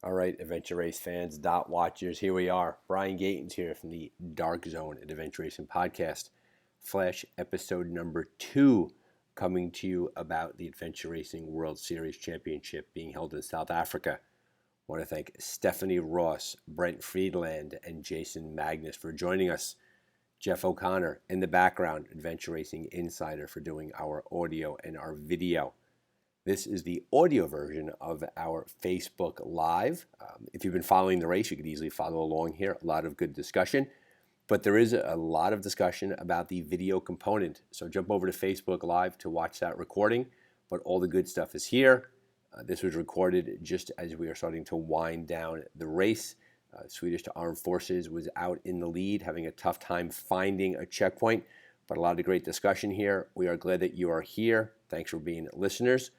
All right, Adventure Race fans, dot watchers, here we are. Brian Gatens here from the Dark Zone at Adventure Racing Podcast. Flash episode number 2 coming to you about the Adventure Racing World Series Championship being held in South Africa. I want to thank Stephanie Ross, Brent Freedland, and Jason Magness for joining us. Jeff O'Connor in the background, Adventure Racing Insider, for doing our audio and our video. This is the audio version of our Facebook Live. If you've been following the race, you could easily follow along here. A lot of good discussion. But there is a lot of discussion about the video component. So jump over to Facebook Live to watch that recording. But all the good stuff is here. This was recorded just as we are starting to wind down the race. Swedish Armed Forces was out in the lead, having a tough time finding a checkpoint. But a lot of great discussion here. We are glad that you are here. Thanks for being listeners.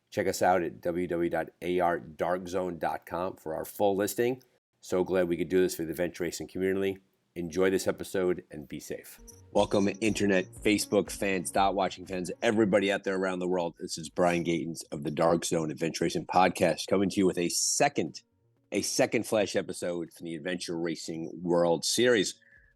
Check us out at www.ardarkzone.com for our full listing. So glad we could do this for the adventure racing community. Enjoy this episode and be safe. Welcome, Internet, Facebook fans, dot watching fans, everybody out there around the world. This is Brian Gatens of the Dark Zone Adventure Racing Podcast, coming to you with a second flash episode from the Adventure Racing World Series.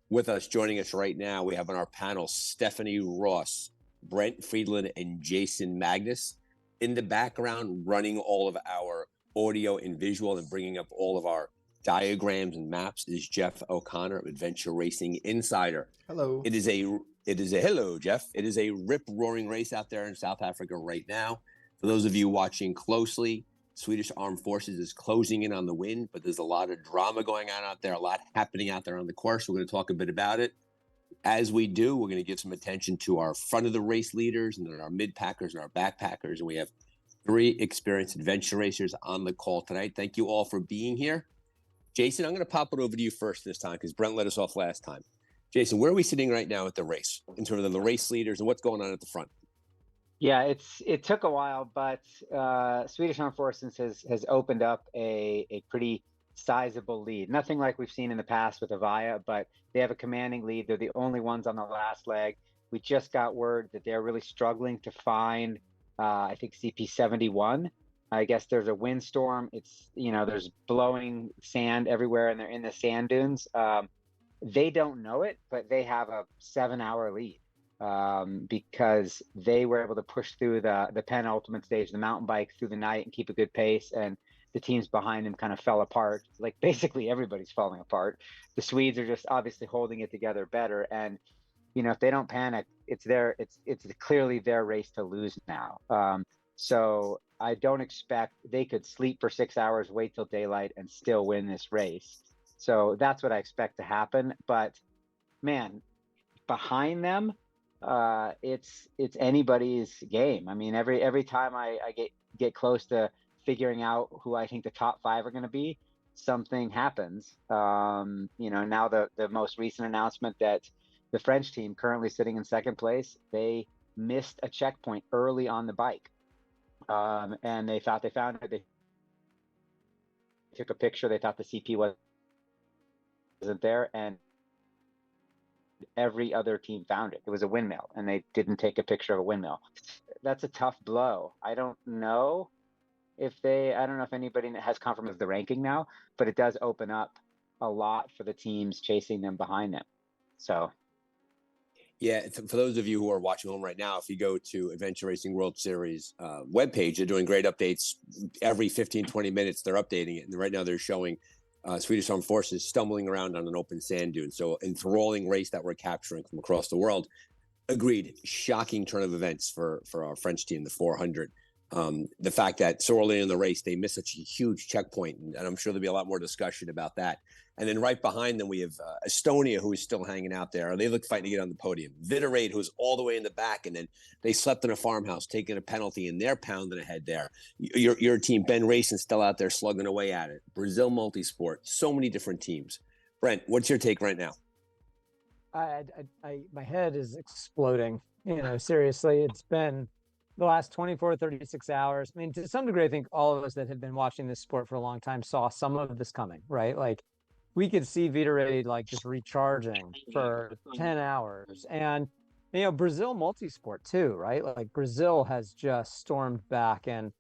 With us, joining us right now, we have on our panel Stephanie Ross, Brent Freedland, and Jason Magness. In the background, running all of our audio and visual and bringing up all of our diagrams and maps is Jeff O'Connor of Adventure Racing Insider. Hello. It is a hello, Jeff. It is a rip-roaring race out there in South Africa right now. For those of you watching closely, Swedish Armed Forces is closing in on the win, but there's a lot of drama going on out there, a lot happening out there on the course. We're going to talk a bit about it. As we do, we're going to give some attention to our front of the race leaders and then our mid-packers and our backpackers. And we have 3 experienced adventure racers on the call tonight. Thank you all for being here. Jason, I'm going to pop it over to you first this time because Brent let us off last time. Jason, where are we sitting right now at the race in terms of the race leaders and what's going on at the front? Yeah, it took a while, but Swedish Armed Forces has opened up a pretty sizable lead. Nothing like we've seen in the past with Avaya, but they have a commanding lead. They're the only ones on the last leg. We just got word that they're really struggling to find, I think, CP71. I guess there's a windstorm. There's blowing sand everywhere, and they're in the sand dunes. They don't know it, but they have a 7-hour lead because they were able to push through the penultimate stage, the mountain bike, through the night and keep a good pace. And the teams behind them kind of fell apart. Like basically everybody's falling apart. The Swedes are just obviously holding it together better. And if they don't panic, it's clearly their race to lose now. So I don't expect they could sleep for 6 hours, wait till daylight, and still win this race. So that's what I expect to happen. But man, behind them, it's anybody's game. I mean, every time I get close to figuring out who I think the top 5 are going to be, something happens. Now the most recent announcement that the French team, currently sitting in second place, they missed a checkpoint early on the bike. And they thought they found it. They took a picture. They thought the CP wasn't there, and every other team found it. It was a windmill, and they didn't take a picture of a windmill. That's a tough blow. I don't know if anybody has confirmed the ranking now, but it does open up a lot for the teams chasing them behind them. So. Yeah, for those of you who are watching home right now, if you go to Adventure Racing World Series webpage, they're doing great updates. Every 15, 20 minutes, they're updating it. And right now they're showing Swedish Armed Forces stumbling around on an open sand dune. So enthralling race that we're capturing from across the world. Agreed. Shocking turn of events for our French team, the 400. The fact that so early in the race, they missed such a huge checkpoint. And I'm sure there'll be a lot more discussion about that. And then right behind them, we have Estonia, who is still hanging out there. They look fighting to get on the podium. Vitterate, who's all the way in the back. And then they slept in a farmhouse, taking a penalty, and they're pounding ahead there. Your team, Ben Racing, still out there slugging away at it. Brazil Multisport, so many different teams. Brent, what's your take right now? My head is exploding. Seriously, it's been the last 24, 36 hours. I mean, to some degree, I think all of us that have been watching this sport for a long time saw some of this coming, right? Like, we could see Vitterate just recharging for 10 hours. And, Brazil Multisport too, right? Like, Brazil has just stormed back and,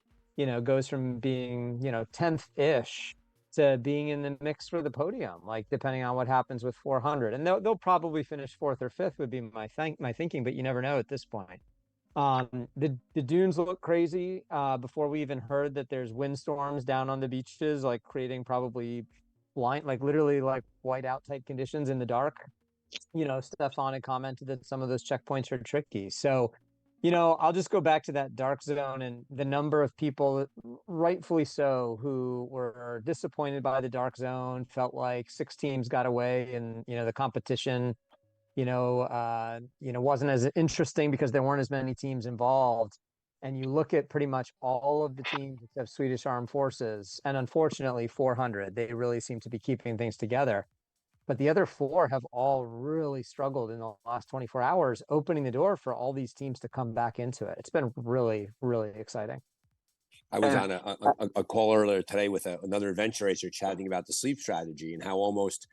goes from being, 10th-ish to being in the mix for the podium, like depending on what happens with 400. And they'll probably finish fourth or fifth would be my thinking, but you never know at this point. The dunes look crazy. Before we even heard that there's windstorms down on the beaches, like creating probably like literally like whiteout type conditions in the dark. Stefan had commented that some of those checkpoints are tricky. So, I'll just go back to that dark zone and the number of people, rightfully so, who were disappointed by the dark zone, felt like 6 teams got away, and the competition, wasn't as interesting because there weren't as many teams involved. And you look at pretty much all of the teams except Swedish Armed Forces, and unfortunately 400, they really seem to be keeping things together. But the other 4 have all really struggled in the last 24 hours, opening the door for all these teams to come back into it. It's been really, really exciting. I was on a call earlier today with another adventure racer chatting about the sleep strategy and how almost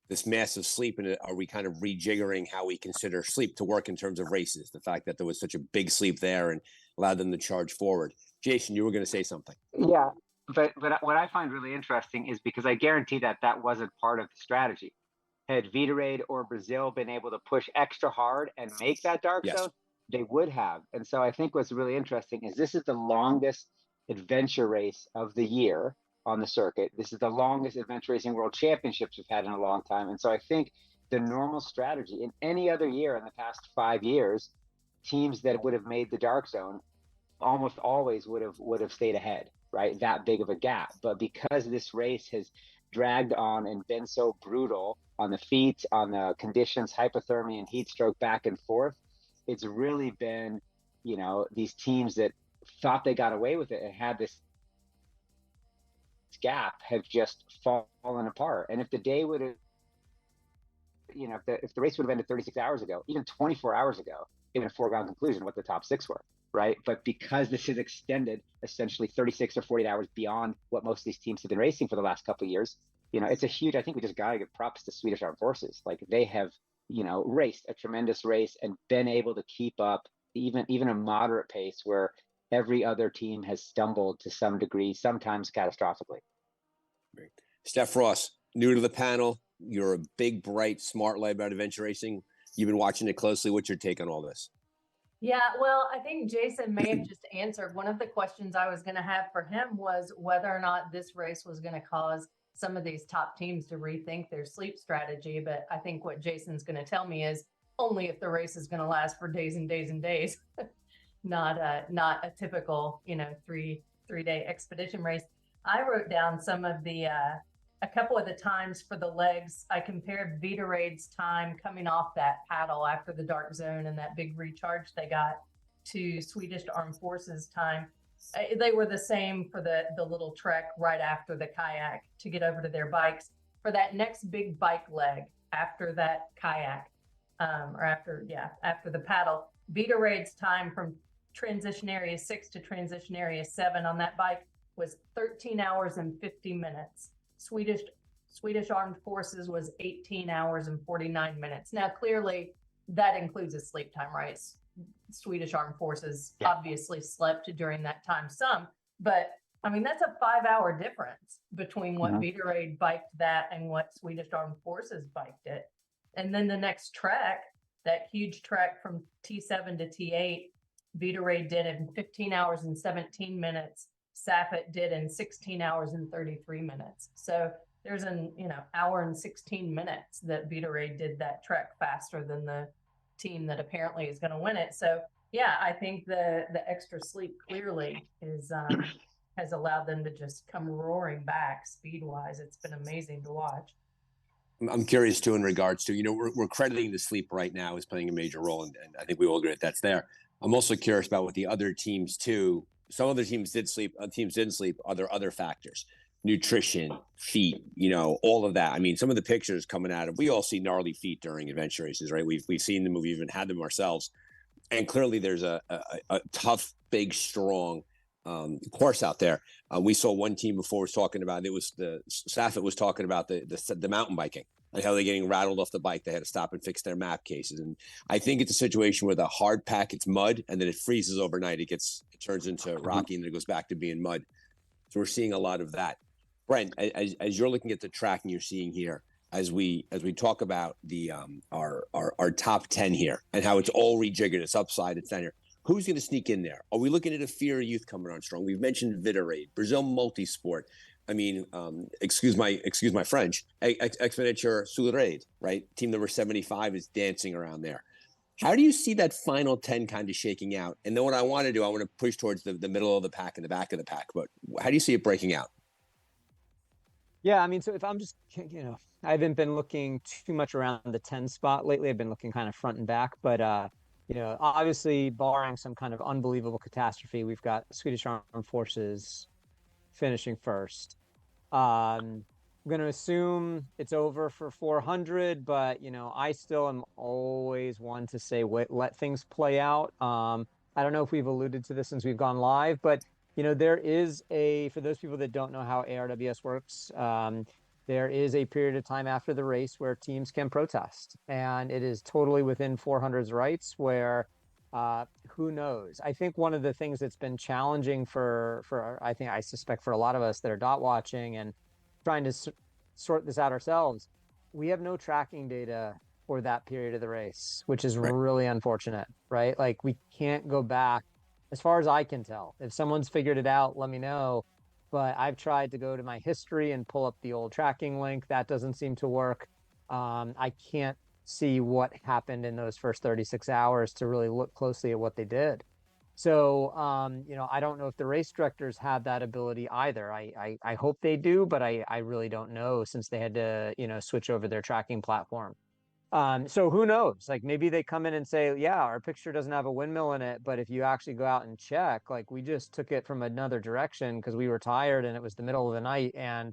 this massive sleep, and are we kind of rejiggering how we consider sleep to work in terms of races? The fact that there was such a big sleep there and allowed them to charge forward. Jason, you were going to say something. Yeah, but what I find really interesting is because I guarantee that wasn't part of the strategy. Had Vitorade or Brazil been able to push extra hard and make that dark zone, they would have. And so I think what's really interesting is this is the longest adventure race of the year on the circuit. This is the longest adventure racing world championships we've had in a long time. And so I think the normal strategy in any other year in the past 5 years, teams that would have made the dark zone almost always would have stayed ahead, right? That big of a gap. But because this race has dragged on and been so brutal on the feet, on the conditions, hypothermia and heat stroke back and forth, it's really been, these teams that thought they got away with it and had this gap have just fallen apart. And if the day would have, if the race would have ended 36 hours ago, even 24 hours ago, it would have foregone conclusion what the top 6 were, right? But because this is extended essentially 36 or 48 hours beyond what most of these teams have been racing for the last couple of years, it's a huge, I think we just got to give props to Swedish Armed Forces. Like they have, raced a tremendous race and been able to keep up even a moderate pace where every other team has stumbled to some degree, sometimes catastrophically. Great. Steph Ross, new to the panel. You're a big, bright, smart lad about adventure racing. You've been watching it closely. What's your take on all this? Yeah, well, I think Jason may have just answered. One of the questions I was going to have for him was whether or not this race was going to cause some of these top teams to rethink their sleep strategy. But I think what Jason's going to tell me is only if the race is going to last for days and days and days, not a typical, 3-day expedition race. I wrote down some of the, a couple of the times for the legs. I compared Vitorade's time coming off that paddle after the dark zone and that big recharge they got to Swedish Armed Forces time. They were the same for the little trek right after the kayak to get over to their bikes. For that next big bike leg after that kayak, or after the paddle, Vitorade's time from transition area 6 to transition area 7 on that bike was 13 hours and 50 minutes. Swedish Armed Forces was 18 hours and 49 minutes. Now, clearly, that includes a sleep time, right? Swedish Armed Forces obviously slept during that time some, but I mean, that's a 5-hour difference between what Vitorade biked that and what Swedish Armed Forces biked it. And then the next trek, that huge trek from T7 to T8, Vitorade did in 15 hours and 17 minutes. Safet did in 16 hours and 33 minutes. So there's an hour and 16 minutes that Vitorade did that trek faster than the team that apparently is going to win it. So yeah, I think the extra sleep clearly is has allowed them to just come roaring back speed wise. It's been amazing to watch. I'm curious too in regards to we're crediting the sleep right now as playing a major role, and I think we all agree that that's there. I'm also curious about what the other teams too. Some other teams did sleep, teams didn't sleep. Are there other factors? Nutrition, feet, all of that. I mean, some of the pictures coming out of, we all see gnarly feet during adventure races, right? We've seen them, we've even had them ourselves. And clearly there's a tough, big, strong course out there. We saw one team before was talking about, Safet was talking about the mountain biking and how they're getting rattled off the bike. They had to stop and fix their map cases. And I think it's a situation where the hard pack, it's mud, and then it freezes overnight. It turns into rocky, and then it goes back to being mud. So we're seeing a lot of that. Brent, as you're looking at the track and you're seeing here, as we talk about the our top 10 here and how it's all rejiggered, it's upside, it's down here. Who's going to sneak in there? Are we looking at a Fear of Youth coming on strong? We've mentioned Vitarade, Brazil Multisport. I mean, excuse my French, Exponential Soulraid, right? Team number 75 is dancing around there. How do you see that final 10 kind of shaking out? And then what I want to do, I want to push towards the middle of the pack and the back of the pack. But how do you see it breaking out? Yeah, I mean, so if I'm just, I haven't been looking too much around the 10 spot lately. I've been looking kind of front and back, but obviously barring some kind of unbelievable catastrophe, we've got Swedish Armed Forces finishing first. I'm going to assume it's over for 400, but I still am always one to say, wait, let things play out. I don't know if we've alluded to this since we've gone live, but there is for those people that don't know how ARWS works, there is a period of time after the race where teams can protest, and it is totally within 400's rights where who knows? I think one of the things that's been challenging for I suspect for a lot of us that are dot watching and trying to sort this out ourselves, we have no tracking data for that period of the race, which is really unfortunate, right? Like we can't go back. As far as I can tell, if someone's figured it out, let me know. But I've tried to go to my history and pull up the old tracking link. That doesn't seem to work. I can't see what happened in those first 36 hours to really look closely at what they did. So, I don't know if the race directors have that ability either. I hope they do, but I really don't know since they had to, switch over their tracking platform. So who knows? Like maybe they come in and say, yeah, our picture doesn't have a windmill in it, but if you actually go out and check, like we just took it from another direction because we were tired and it was the middle of the night. And,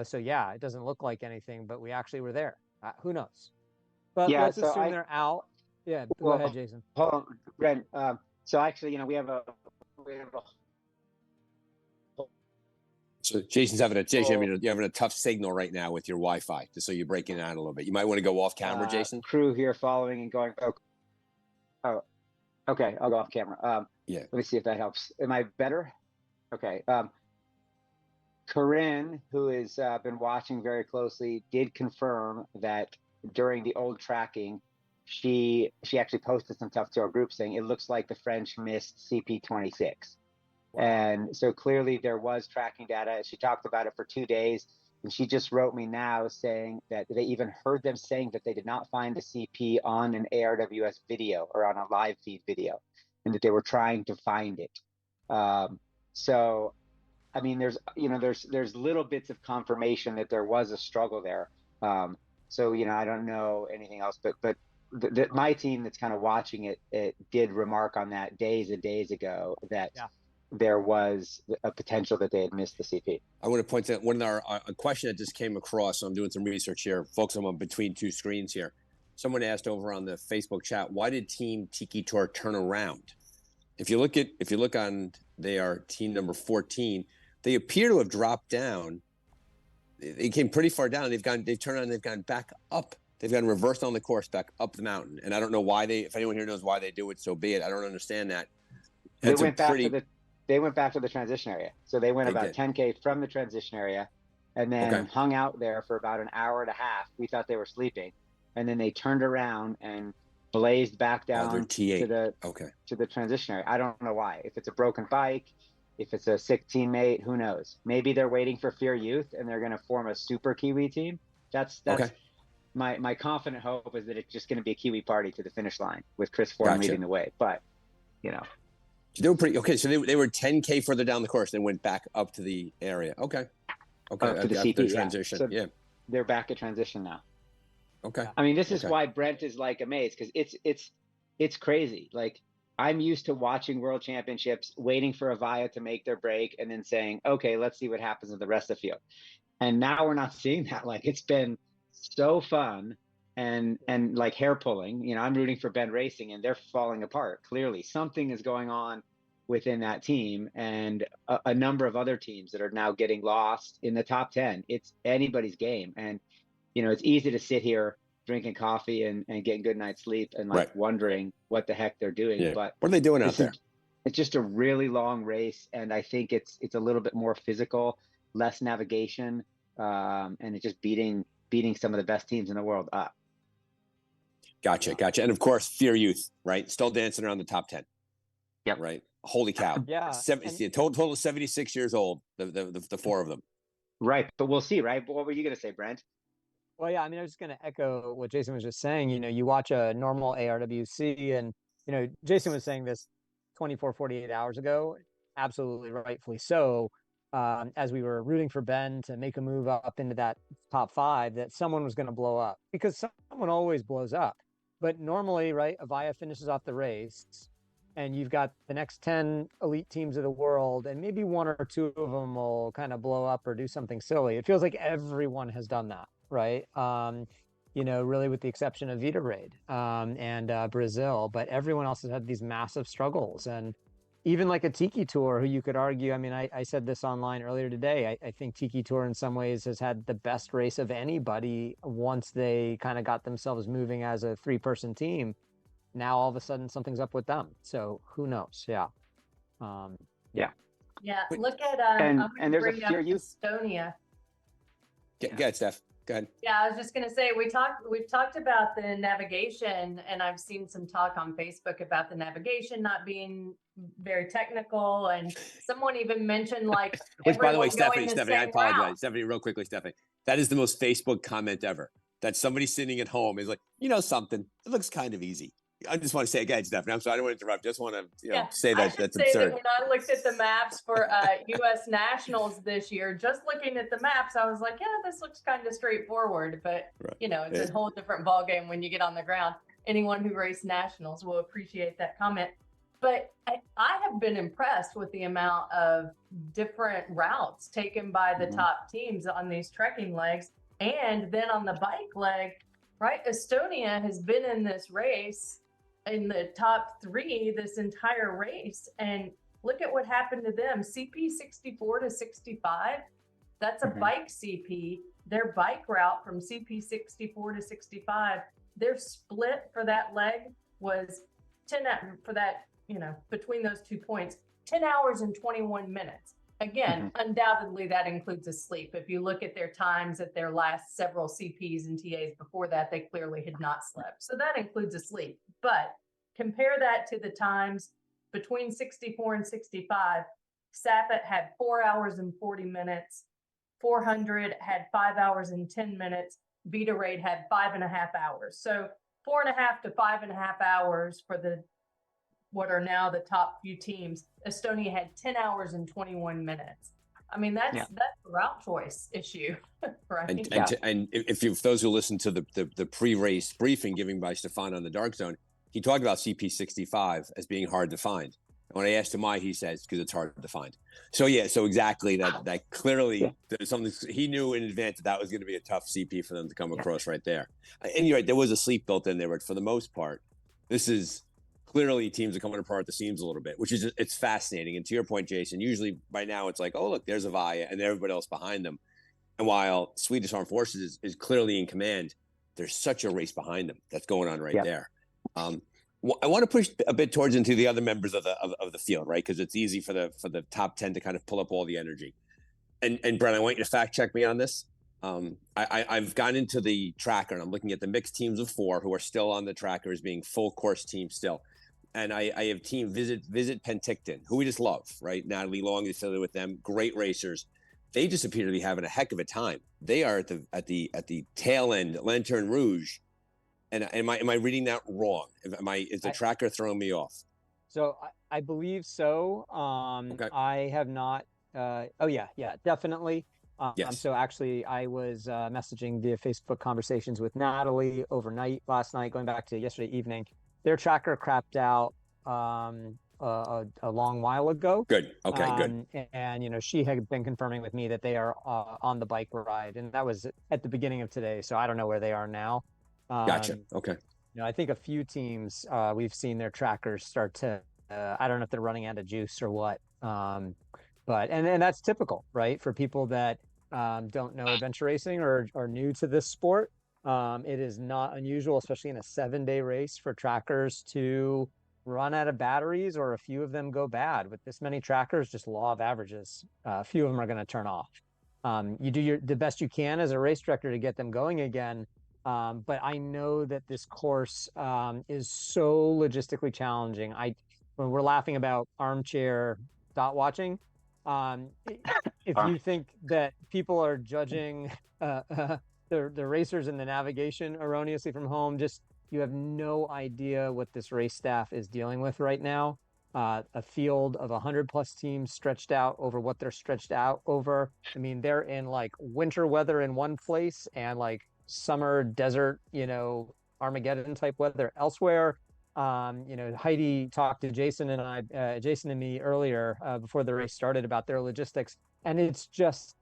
so yeah, it doesn't look like anything, but we actually were there. Who knows? But Yeah, let's so assume they're out. Yeah, go ahead, Jason. Hold on, Brent. So actually, we have a So Jason's having a tough signal right now with your Wi-Fi, just so you're breaking out a little bit. You might want to go off camera, Jason. Crew here following and going. Oh, okay. I'll go off camera. Yeah. Let me see if that helps. Am I better? Okay. Corinne, who has been watching very closely, did confirm that during the old tracking, she actually posted some stuff to our group saying it looks like the French missed CP26. And so clearly there was tracking data. She talked about it for 2 days. And she just wrote me now saying that they even heard them saying that they did not find the CP on an ARWS video or on a live feed video, and that they were trying to find it. So, I mean, there's little bits of confirmation that there was a struggle there. So, I don't know anything else, but my team that's kind of watching it did remark on that days and days ago that there was a potential that they had missed the CP. I want to point out a question that just came across. So I'm doing some research here. Folks, I'm on between two screens here. Someone asked over on the Facebook chat, why did Team Tiki Tour turn around? If you look on, they are team number 14. They appear to have dropped down. They came pretty far down. They've gone back up. They've gone reversed on the course back up the mountain. And I don't know why if anyone here knows why they do it, so be it. I don't understand that. They went back to the transition area. So they went about 10K from the transition area and then hung out there for about an hour and a half. We thought they were sleeping. And then they turned around and blazed back down to the transition area. I don't know why. If it's a broken bike, if it's a sick teammate, who knows? Maybe they're waiting for Fear Youth and they're going to form a super Kiwi team. That's my confident hope is that it's just going to be a Kiwi party to the finish line with Chris Ford leading the way. But, they were pretty okay. So they were 10K further down the course, then went back up to the area. Okay. To the CP, transition. So they're back at transition now. Okay. I mean, this is why Brent is like amazed, because it's crazy. Like I'm used to watching World Championships, waiting for Avaya to make their break, and then saying, "Okay, let's see what happens in the rest of the field." And now we're not seeing that. Like it's been so fun and like hair pulling. I'm rooting for Ben Racing and they're falling apart. Clearly something is going on within that team and a number of other teams that are now getting lost in the top 10. It's anybody's game. And, it's easy to sit here drinking coffee and getting good night's sleep and wondering what the heck they're doing. Yeah. But what are they doing out there? It's just a really long race. And I think it's a little bit more physical, less navigation, and it's just beating some of the best teams in the world up. Gotcha. And of course, Fear Youth, right? Still dancing around the top 10. Yep. Right. Holy cow. Yeah. Total of 76 years old, the four of them. Right. But we'll see, right? But what were you going to say, Brent? Well, yeah, I mean, I was just going to echo what Jason was just saying. You watch a normal ARWC and, Jason was saying this 24, 48 hours ago, absolutely rightfully so, as we were rooting for Ben to make a move up into that top 5, that someone was going to blow up, because someone always blows up. But normally, right, Avaya finishes off the race and you've got the next 10 elite teams of the world, and maybe 1 or 2 of them will kind of blow up or do something silly. It feels like everyone has done that, right? Really with the exception of Vita Raid and Brazil, but everyone else has had these massive struggles. And even like a Tiki Tour, who you could argue, I mean, I said this online earlier today, I think Tiki Tour in some ways has had the best race of anybody once they kind of got themselves moving as a 3-person team. Now all of a sudden something's up with them. So who knows? Yeah. Yeah. Look at and there's a bring up Fear Youth. Estonia. Go ahead, Steph. Go ahead. Yeah, I was just gonna say we've talked about the navigation, and I've seen some talk on Facebook about the navigation not being very technical, and someone even mentioned like Which, by the way, everyone going Stephanie, I same apologize. route. Stephanie, real quickly, Stephanie, that is the most Facebook comment ever. That somebody sitting at home is like, something, it looks kind of easy. I just want to say again, Stephanie, I'm sorry, I don't want to interrupt. Just want to, say that that's say absurd. that when I looked at the maps for U.S. Nationals this year, just looking at the maps, I was like, yeah, this looks kind of straightforward. But, it's a whole different ballgame when you get on the ground. Anyone who raced Nationals will appreciate that comment. But I have been impressed with the amount of different routes taken by the top teams on these trekking legs. And then on the bike leg, right, Estonia has been in this race in the top 3 this entire race, and look at what happened to them. CP 64 to 65, that's a bike CP. Their bike route from CP 64 to 65, their split for that leg was 10 for that, between those 2 points, 10 hours and 21 minutes. Again, undoubtedly that includes a sleep. If you look at their times at their last several CPs and TAs before that, they clearly had not slept. So that includes a sleep. But compare that to the times between 64 and 65. Saffet had 4 hours and 40 minutes. 400 had 5 hours and 10 minutes. Vita Raid had 5.5 hours. So 4.5 to 5.5 hours for what are now the top few teams. Estonia had 10 hours and 21 minutes. I mean, that's a route choice issue, right? And if those who listen to the pre-race briefing given by Stefan on the Dark Zone, he talked about CP65 as being hard to find. And when I asked him why, he says, because it's hard to find. So exactly that clearly there's something he knew in advance that was going to be a tough CP for them to come across right there. And you're right, there was a sleep built in there, but for the most part, this is clearly teams are coming apart at the seams a little bit, which is, it's fascinating. And to your point, Jason, usually by now it's like, oh, look, there's Avaya and everybody else behind them. And while Swedish Armed Forces is clearly in command, there's such a race behind them that's going on right there. I want to push a bit towards into the other members of the field, right? Because it's easy for the top 10 to kind of pull up all the energy. And Brent, I want you to fact check me on this. I've gone into the tracker and I'm looking at the mixed teams of 4 who are still on the tracker as being full course teams still. And I have team Visit Penticton, who we just love, right? Natalie Long is affiliated with them, great racers. They just appear to be having a heck of a time. They are at the tail end, Lanterne Rouge. And am I reading that wrong? Is the tracker throwing me off? So I believe so. Okay. I have not. Definitely. Yes. So actually, I was messaging via Facebook conversations with Natalie overnight last night, going back to yesterday evening. Their tracker crapped out a long while ago. Good. Okay, good. And she had been confirming with me that they are on the bike ride, and that was at the beginning of today. So I don't know where they are now. Gotcha. Okay. I think a few teams we've seen their trackers start to. I don't know if they're running out of juice or what. But that's typical, right? For people that don't know adventure racing or are new to this sport. It is not unusual, especially in a 7-day race, for trackers to run out of batteries or a few of them go bad. With this many trackers, just law of averages, a few of them are going to turn off. You do the best you can as a race director to get them going again. But I know that this course is so logistically challenging. When we're laughing about armchair dot watching, if you think that people are judging the racers and the navigation erroneously from home, you have no idea what this race staff is dealing with right now. A field of 100+ teams stretched out over what they're stretched out over. I mean, they're in like winter weather in one place and like summer desert, Armageddon type weather elsewhere. Heidi talked to Jason and me earlier before the race started about their logistics, and it's just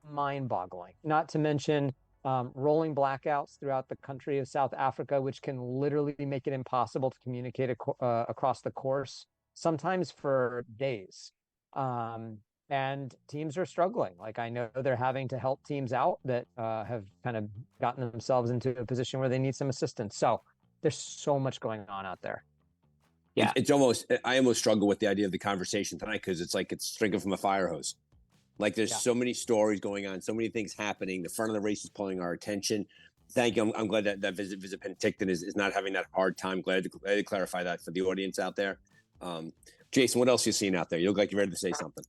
mind-boggling. Not to mention rolling blackouts throughout the country of South Africa, which can literally make it impossible to communicate across the course, sometimes for days. And teams are struggling. Like, I know they're having to help teams out that have kind of gotten themselves into a position where they need some assistance. So there's so much going on out there. Yeah, I almost struggle with the idea of the conversation tonight, because it's like it's drinking from a fire hose. Like, there's so many stories going on, so many things happening. The front of the race is pulling our attention. Thank you. I'm glad that Visit Penticton is not having that hard time. Glad to clarify that for the audience out there. Jason, what else you seeing out there? You look like you're ready to say something.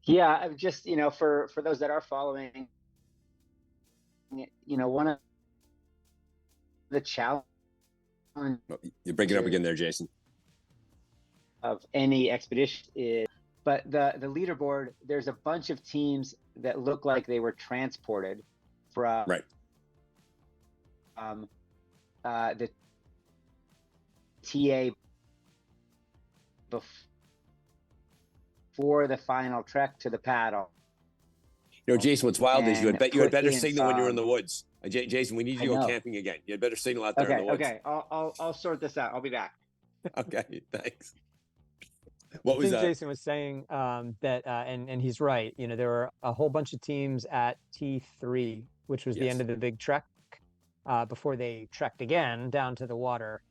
Yeah, just, for those that are following, one of the challenges. You're breaking up again there, Jason. Of any expedition is, but the leaderboard, there's a bunch of teams that look like they were transported from the TA before the final trek to the paddle. Jason, what's wild is you had better signal when you were in the woods. Jason, we need you to go camping again. You had better signal out there in the woods. Okay, I'll sort this out. I'll be back. Okay, thanks. What was that? Jason was saying that, and he's right. There were a whole bunch of teams at T3, which was the end of the big trek, before they trekked again down to the water.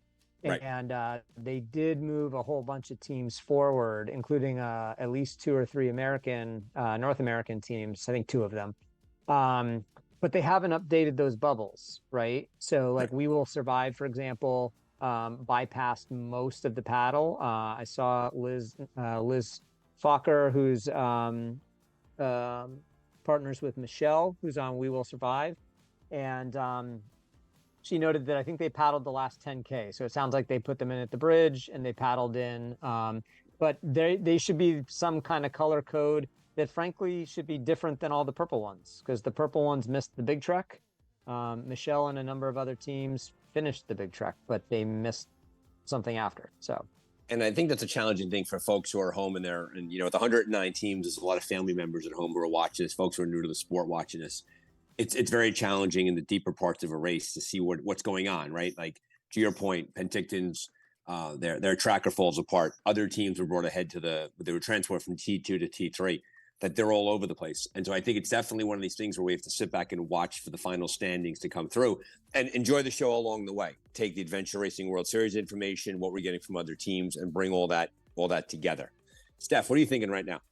Right. And they did move a whole bunch of teams forward, including at least 2 or 3 North American teams. I think 2 of them. But they haven't updated those bubbles, right? So like We Will Survive, for example, bypassed most of the paddle. I saw Liz Fokker, who's partners with Michelle, who's on We Will Survive. And she noted that I think they paddled the last 10K. So it sounds like they put them in at the bridge and they paddled in. But they should be some kind of color code that frankly should be different than all the purple ones, because the purple ones missed the big trek. Michelle and a number of other teams finished the big trek, but they missed something after. So, and I think that's a challenging thing for folks who are home with the 109 teams, there's a lot of family members at home who are watching this, folks who are new to the sport watching this. It's very challenging in the deeper parts of a race to see what's going on, right? Like, to your point, Penticton's their tracker falls apart. Other teams were brought ahead they were transported from T2 to T3. That they're all over the place. And so I think it's definitely one of these things where we have to sit back and watch for the final standings to come through and enjoy the show along the way. Take the Adventure Racing World Series information, what we're getting from other teams, and bring all that together. Steph, what are you thinking right now?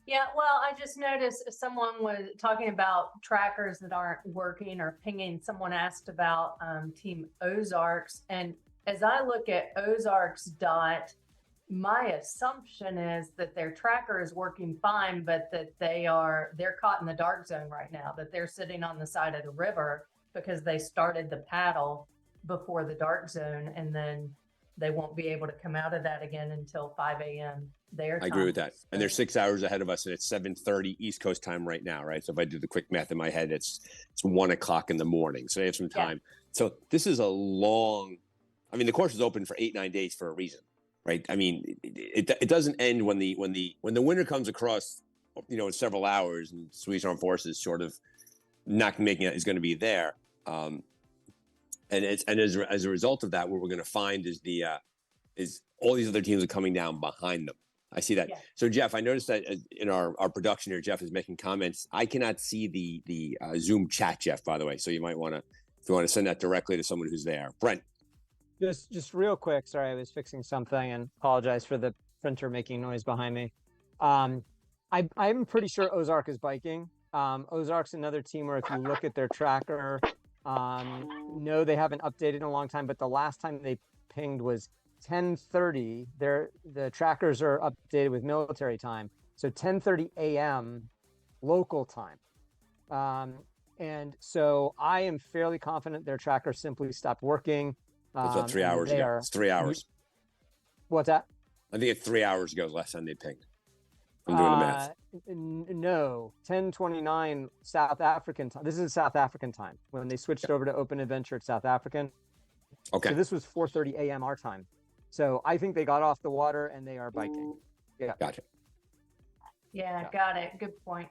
Yeah, well, I just noticed someone was talking about trackers that aren't working or pinging. Someone asked about Team Ozarks. And as I look at Ozarks dot, my assumption is that their tracker is working fine, but that they're caught in the dark zone right now, that they're sitting on the side of the river because they started the paddle before the dark zone, and then they won't be able to come out of that again until 5 a.m. their time. I agree with that. And they're 6 hours ahead of us, and it's 7:30 East Coast time right now, right? So if I do the quick math in my head, it's 1 o'clock in the morning. So they have some time. Yeah. So this is the course is open for 8-9 days for a reason. Right. I mean, it doesn't end when the winter comes across, in several hours, and Swedish Armed Forces sort of not making it is going to be there. And as a result of that, what we're going to find is all these other teams are coming down behind them. I see that. Yeah. So Jeff, I noticed that in our production here, Jeff is making comments. I cannot see the Zoom chat, Jeff, by the way. So you might want to send that directly to someone who's there. Brent. Just real quick. Sorry, I was fixing something and apologize for the printer making noise behind me. I'm pretty sure Ozark is biking. Ozark's another team where if you look at their tracker, no, they haven't updated in a long time, but the last time they pinged was 10:30. The trackers are updated with military time, so 10:30 a.m. local time. And so I am fairly confident their tracker simply stopped working. That's about 3 hours ago. It's 3 hours. What's that? I think it's 3 hours ago last time they pinged. I'm doing the math. No, 10:29 South African time. This is South African time when they switched over to Open Adventure at South African. Okay. So this was 4:30 a.m. our time. So I think they got off the water and they are biking. Yeah. Gotcha. Yeah, got it. Good point.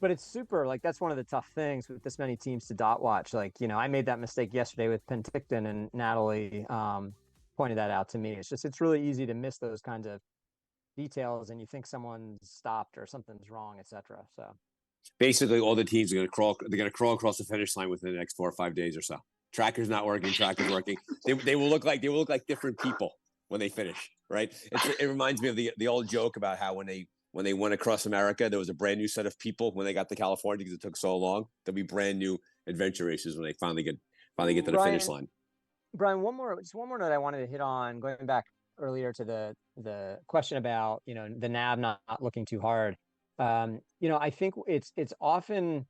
But it's super, like, that's one of the tough things with this many teams to dot watch. Like, I made that mistake yesterday with Penticton, and Natalie pointed that out to me. It's really easy to miss those kinds of details, and you think someone's stopped or something's wrong, etc. So basically all the teams are going to crawl. They're going to crawl across the finish line within the next 4 or 5 days or so. Tracker's not working. Tracker's working. They will look like different people when they finish, right? It reminds me of the old joke about how when they went across America, there was a brand new set of people when they got to California because it took so long. There'll be brand new adventure races when they finally get to the finish line. Brian, one more note I wanted to hit on, going back earlier to the question about the nav not looking too hard. I think it's often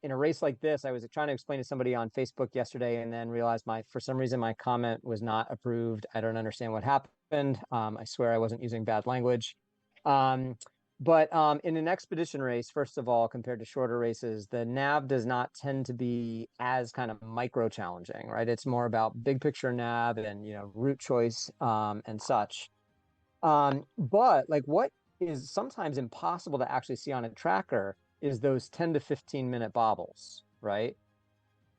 in a race like this. I was trying to explain to somebody on Facebook yesterday and then realized for some reason my comment was not approved. I don't understand what happened. I swear I wasn't using bad language. But in an expedition race, first of all, compared to shorter races, the nav does not tend to be as kind of micro challenging, right? It's more about big picture nav and route choice and such. But like what is sometimes impossible to actually see on a tracker is those 10 to 15 minute bobbles, right?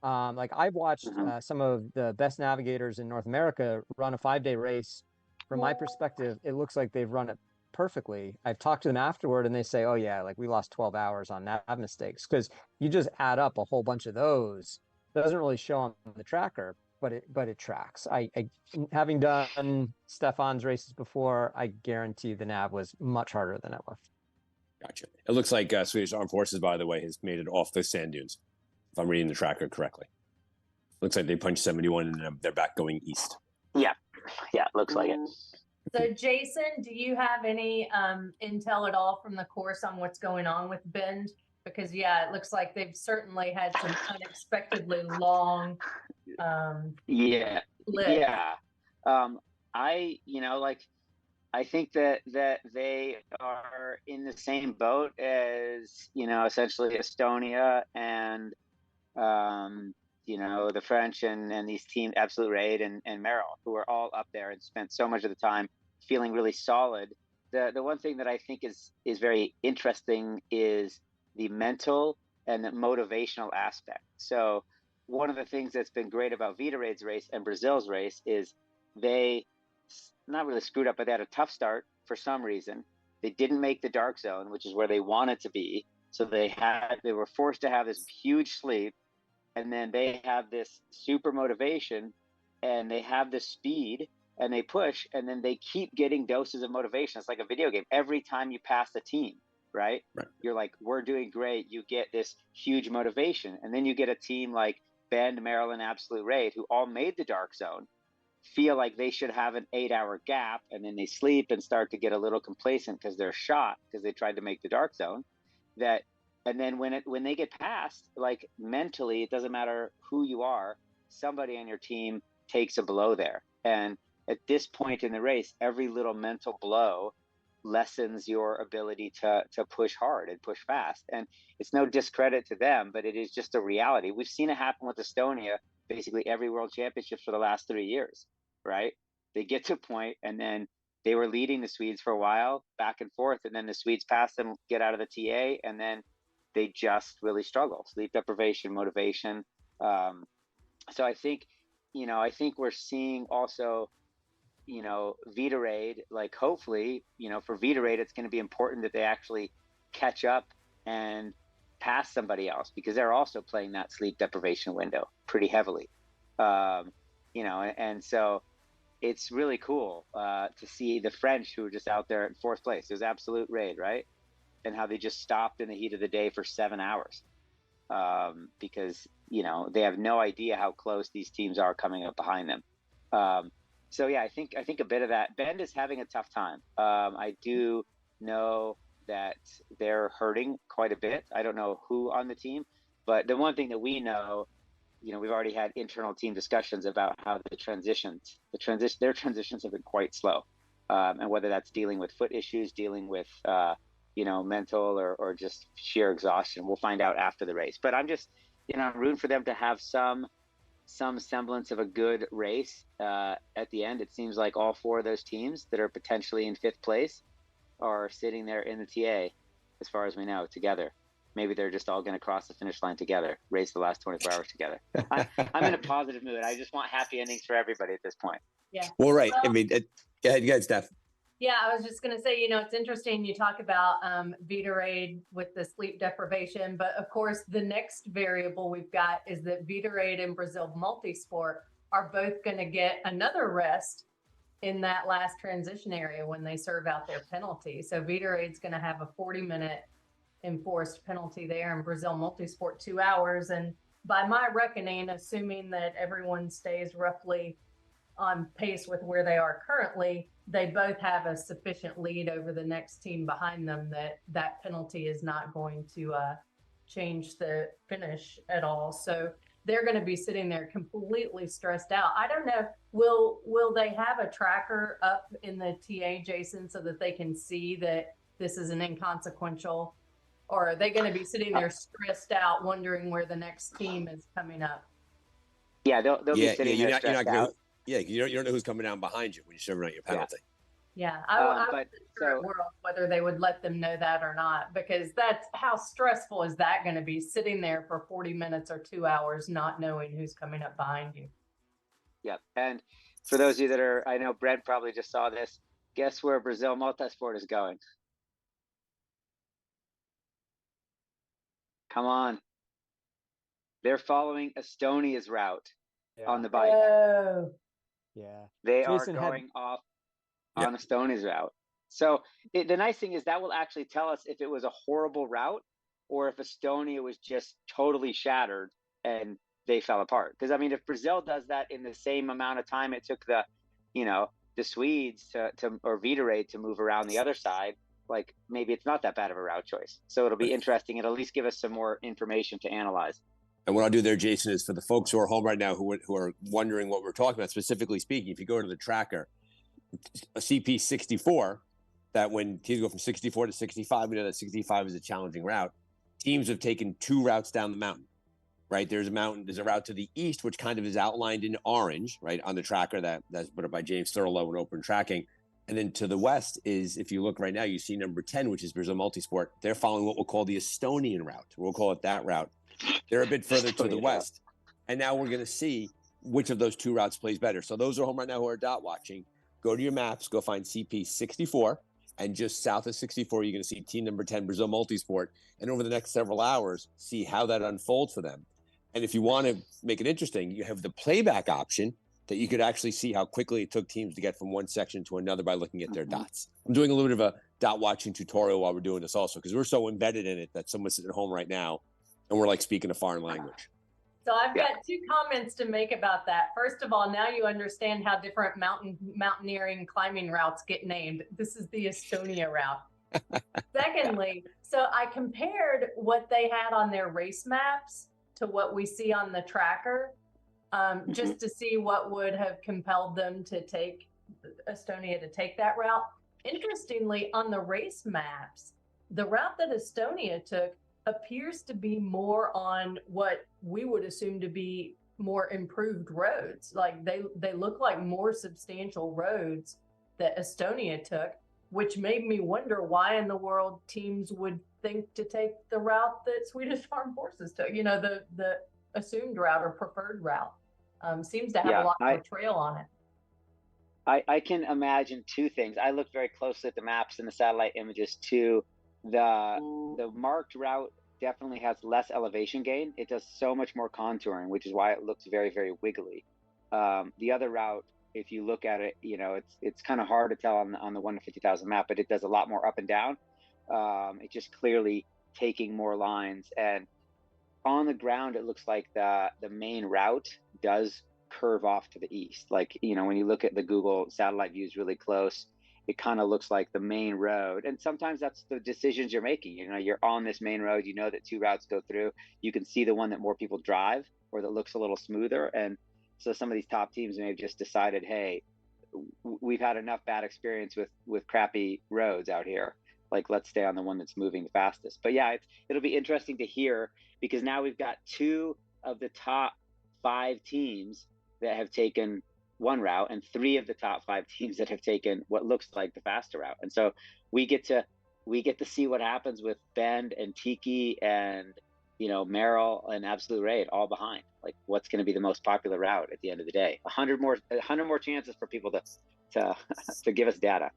Like I've watched some of the best navigators in North America run a 5-day race. From my perspective, it looks like they've run it perfectly. I've talked to them afterward and they say, oh yeah, like we lost 12 hours on nav mistakes, because you just add up a whole bunch of those. It doesn't really show on the tracker, but it tracks. I having done Stefan's races before, I guarantee the nav was much harder than it looked. Gotcha. It looks like Swedish Armed Forces, by the way, has made it off the sand dunes, if I'm reading the tracker correctly. Looks like they punched 71 and they're back going east. Yeah, looks like it. So Jason, do you have any intel at all from the course on what's going on with Bend? Because it looks like they've certainly had some unexpectedly long lift. I think that they are in the same boat as essentially Estonia and the French and these teams, Absolute Raid and Merrill, who are all up there and spent so much of the time feeling really solid. The one thing that I think is very interesting is the mental and the motivational aspect. So one of the things that's been great about Vita Raid's race and Brazil's race is they not really screwed up, but they had a tough start for some reason. They didn't make the dark zone, which is where they wanted to be. So they were forced to have this huge sleep. And then they have this super motivation and they have the speed and they push, and then they keep getting doses of motivation. It's like a video game. Every time you pass the team, right? You're like, we're doing great. You get this huge motivation. And then you get a team like Bend, Maryland, Absolute Raid, who all made the dark zone, feel like they should have an 8-hour gap, and then they sleep and start to get a little complacent because they're shot because they tried to make the dark zone. And then when they get past, like mentally, it doesn't matter who you are, somebody on your team takes a blow there. And at this point in the race, every little mental blow lessens your ability to push hard and push fast. And it's no discredit to them, but it is just a reality. We've seen it happen with Estonia, basically every world championship for the last 3 years, right? They get to a point and then they were leading the Swedes for a while, back and forth, and then the Swedes pass them, get out of the TA, and then they just really struggle. Sleep deprivation, motivation. So I think we're seeing also, Vita Raid, like hopefully, for Vita Raid, it's going to be important that they actually catch up and pass somebody else, because they're also playing that sleep deprivation window pretty heavily. And so it's really cool to see the French, who are just out there in 4th place. It was Absolute Raid, right? and how they just stopped in the heat of the day for 7 hours, because they have no idea how close these teams are coming up behind them. So yeah, I think a bit of that. Bend is having a tough time. I do know that they're hurting quite a bit. I don't know who on the team, but the one thing that we know, we've already had internal team discussions about how their transitions have been quite slow, and whether that's dealing with foot issues, dealing with mental or just sheer exhaustion. We'll find out after the race. But I'm just I'm rooting for them to have some semblance of a good race at the end. It seems like all 4 of those teams that are potentially in 5th place are sitting there in the TA, as far as we know, together. Maybe they're just all going to cross the finish line together, race the last 24 hours together. I'm in a positive mood. I just want happy endings for everybody at this point. Yeah. Well, right. I mean, go ahead, Steph. Yeah, I was just going to say, it's interesting. You talk about Vitorade with the sleep deprivation, but of course, the next variable we've got is that Vitorade and Brazil Multisport are both going to get another rest in that last transition area when they serve out their penalty. So Vitorade's going to have a 40-minute enforced penalty there, and Brazil Multisport 2 hours. And by my reckoning, assuming that everyone stays roughly on pace with where they are currently, they both have a sufficient lead over the next team behind them that penalty is not going to change the finish at all. So they're going to be sitting there completely stressed out. I don't know, will they have a tracker up in the TA, Jason, so that they can see that this is an inconsequential, or are they going to be sitting there stressed out wondering where the next team is coming up? Yeah, they'll be sitting there stressed out. Yeah, you don't know who's coming down behind you when you're serving out your penalty. Yeah, I wasn't sure whether they would let them know that or not, because that's how stressful is that going to be, sitting there for 40 minutes or 2 hours not knowing who's coming up behind you. Yep. And for those of you that I know Brent probably just saw this, guess where Brazil Multisport is going? Come on. They're following Estonia's route on the bike. Oh. Yeah. They are going off on Estonia's route. So the nice thing is that will actually tell us if it was a horrible route or if Estonia was just totally shattered and they fell apart. Because I mean, if Brazil does that in the same amount of time it took the Swedes or Vitorade to move around the other side, like maybe it's not that bad of a route choice. So it'll be interesting. It'll at least give us some more information to analyze. And what I'll do there, Jason, is for the folks who are home right now who are wondering what we're talking about, specifically speaking, if you go to the tracker, a CP64, that when teams go from 64 to 65, we know that 65 is a challenging route. Teams have taken 2 routes down the mountain, right? There's a route to the east, which kind of is outlined in orange, right, on the tracker that's put up by James Thurlow in Open Tracking. And then to the west is, if you look right now, you see number 10, which is Brazil Multisport. They're following what we'll call the Estonian route. We'll call it that route. They're a bit further to the west. And now we're going to see which of those 2 routes plays better. So those are home right now who are dot watching. Go to your maps, go find CP64, and just south of 64, you're going to see team number 10, Brazil Multisport. And over the next several hours, see how that unfolds for them. And if you want to make it interesting, you have the playback option that you could actually see how quickly it took teams to get from one section to another by looking at their dots. I'm doing a little bit of a dot watching tutorial while we're doing this also, because we're so embedded in it that someone's sitting at home right now and we're like speaking a foreign language. So I've got 2 comments to make about that. First of all, now you understand how different mountaineering climbing routes get named. This is the Estonia route. Secondly, so I compared what they had on their race maps to what we see on the tracker, just to see what would have compelled them to take Estonia to take that route. Interestingly, on the race maps, the route that Estonia took appears to be more on what we would assume to be more improved roads. Like they look like more substantial roads that Estonia took, which made me wonder why in the world teams would think to take the route that Swedish Armed Forces took, the assumed route or preferred route. Seems to have a lot more trail on it. I can imagine 2 things. I looked very closely at the maps and the satellite images too. The marked route definitely has less elevation gain. It does so much more contouring, which is why it looks very, very wiggly. The other route, if you look at it, it's kind of hard to tell on the 1 to 50,000 map, but it does a lot more up and down. It's just clearly taking more lines, and on the ground, it looks like the main route does curve off to the east. Like, when you look at the Google satellite views really close, it kind of looks like the main road. And sometimes that's the decisions you're making. You're on this main road, that two routes go through. You can see the one that more people drive or that looks a little smoother. And so some of these top teams may have just decided, hey, we've had enough bad experience with crappy roads out here. Like, let's stay on the one that's moving the fastest. But yeah, it'll be interesting to hear, because now we've got two of the top 5 teams that have taken one route and 3 of the top 5 teams that have taken what looks like the faster route. And so we get to see what happens with Bend and Tiki and Merrill and Absolute Raid all behind. Like, what's going to be the most popular route at the end of the day? 100 more chances for people to give us data.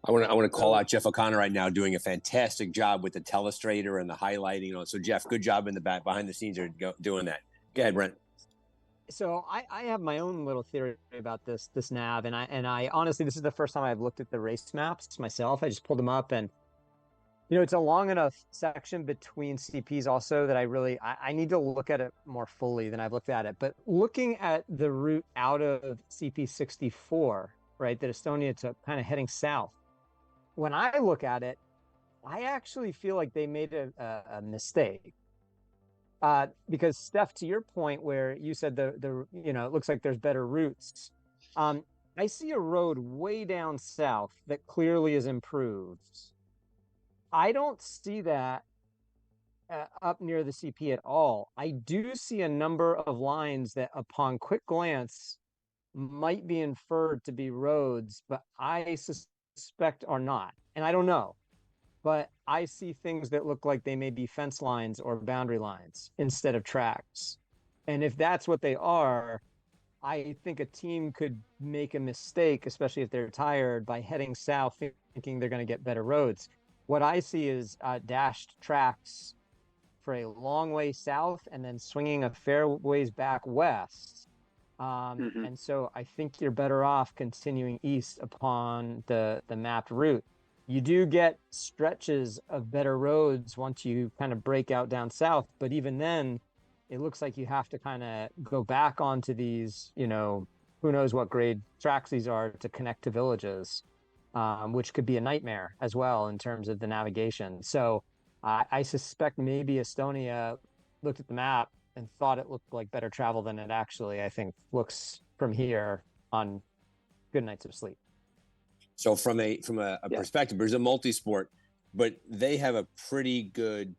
I want to call out Jeff O'Connor right now, doing a fantastic job with the telestrator and the highlighting. So Jeff, good job in the back behind the scenes are doing that. Go ahead, Brent. So I have my own little theory about this nav, and I honestly, this is the first time I've looked at the race maps myself. I just pulled them up, and it's a long enough section between CPs also that I need to look at it more fully than I've looked at it. But looking at the route out of CP 64, right, that Estonia took, kind of heading south, when I look at it, I actually feel like they made a mistake. Because Steph, to your point where you said the it looks like there's better routes. I see a road way down south that clearly is improved. I don't see that up near the CP at all. I do see a number of lines that upon quick glance might be inferred to be roads, but I suspect are not. And I don't know. But I see things that look like they may be fence lines or boundary lines instead of tracks. And if that's what they are, I think a team could make a mistake, especially if they're tired, by heading south thinking they're going to get better roads. What I see is dashed tracks for a long way south and then swinging a fair ways back west. And so I think you're better off continuing east upon the mapped route. You do get stretches of better roads once you kind of break out down south, but even then, it looks like you have to kind of go back onto these, who knows what grade tracks these are to connect to villages, which could be a nightmare as well in terms of the navigation. So I suspect maybe Estonia looked at the map and thought it looked like better travel than it actually, I think, looks from here on good nights of sleep. So from a perspective, there's a multi-sport, but they have a pretty good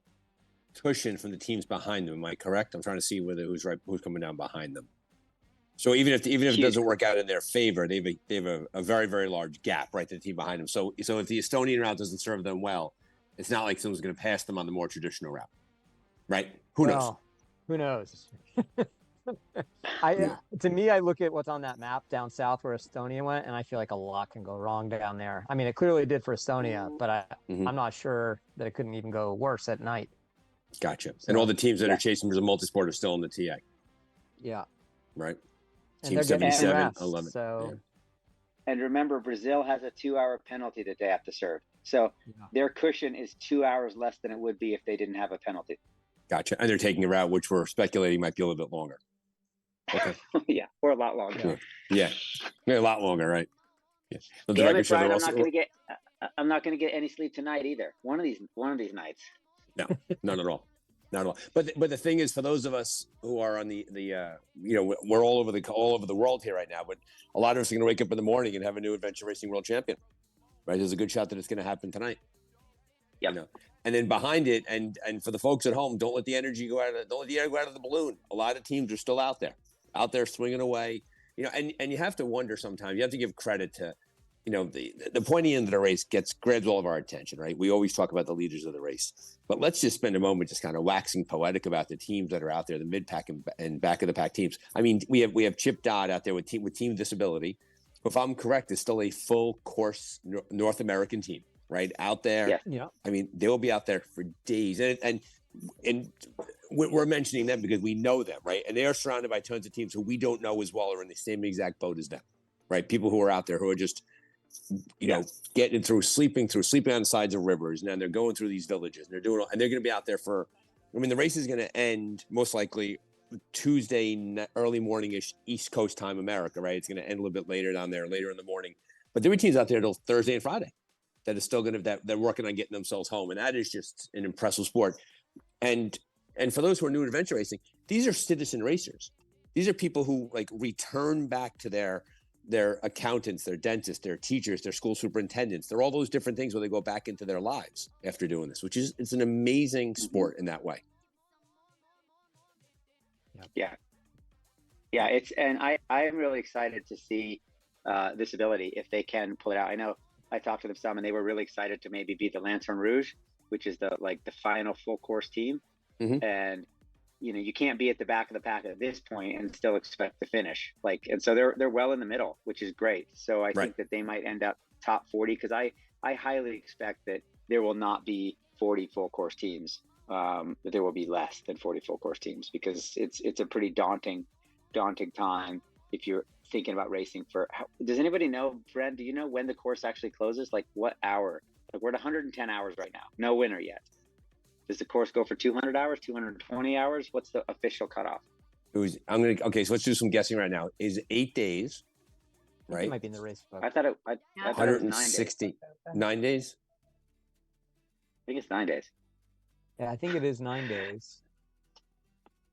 cushion from the teams behind them. Am I correct? I'm trying to see who's coming down behind them. So even if it doesn't work out in their favor, they have a very, very large gap right to the team behind them. So if the Estonian route doesn't serve them well, it's not like someone's going to pass them on the more traditional route, right? Who knows? Who knows? To me, I look at what's on that map down south where Estonia went, and I feel like a lot can go wrong down there. I mean, it clearly did for Estonia, but I'm not sure that it couldn't even go worse at night. Gotcha. So, and all the teams that are chasing for the multisport are still in the TA. Yeah. Right. And Team 77, 11. So. Yeah. And remember, Brazil has a 2-hour penalty that they have to serve. So their cushion is 2 hours less than it would be if they didn't have a penalty. Gotcha. And they're taking a route which we're speculating might be a little bit longer. Okay. Yeah, or a lot longer. Yeah, a lot longer, right? Yeah. Damn it, Brian, I'm not going to get any sleep tonight either. One of these nights. No, not at all. Not at all. But the thing is, for those of us who are on the we're all over the world here right now, but a lot of us are going to wake up in the morning and have a new adventure racing world champion, right? There's a good shot that it's going to happen tonight. Yeah. And then behind it, and for the folks at home, don't let the energy go out of the balloon. A lot of teams are still out there swinging away, and you have to wonder sometimes. You have to give credit to, the pointy end of the race grabs all of our attention, right? We always talk about the leaders of the race, but let's just spend a moment just kind of waxing poetic about the teams that are out there, the mid pack and back of the pack teams. I mean, we have Chip Dodd out there with team disability. If I'm correct, it's still a full course North American team, right? Out there. Yeah. I mean, they will be out there for days, and we're mentioning them because we know them, right? And they are surrounded by tons of teams who we don't know as well are in the same exact boat as them, right? People who are out there who are just getting through, sleeping on the sides of rivers, and then they're going through these villages, and they're going to be out there for. I mean, the race is going to end most likely Tuesday early morning-ish East Coast time, America, right? It's going to end a little bit later down there, later in the morning. But there are teams out there till Thursday and Friday that are still that they're working on getting themselves home, and that is just an impressive sport. And for those who are new to adventure racing, these are citizen racers. These are people who return back to their accountants, their dentists, their teachers, their school superintendents. They're all those different things where they go back into their lives after doing this, it's an amazing sport in that way. Yeah. And I am really excited to see this ability if they can pull it out. I know I talked to them some, and they were really excited to maybe be the Lanterne Rouge, which is the final full course team. Mm-hmm. And you can't be at the back of the pack at this point and still expect to finish. And so they're well in the middle, which is great. So I think that they might end up top 40, because I highly expect that there will not be 40 full course teams. That there will be less than 40 full course teams, because it's a pretty daunting time if you're thinking about racing does anybody know, Brent, do you know when the course actually closes? What hour? We're at 110 hours right now. No winner yet. Does the course go for 200 hours, 220 hours? What's the official cutoff? So let's do some guessing right now. Is it 8 days? Right. It might be in the race book. I thought it was 160. 9 days? I think it's 9 days. Yeah, I think it is 9 days.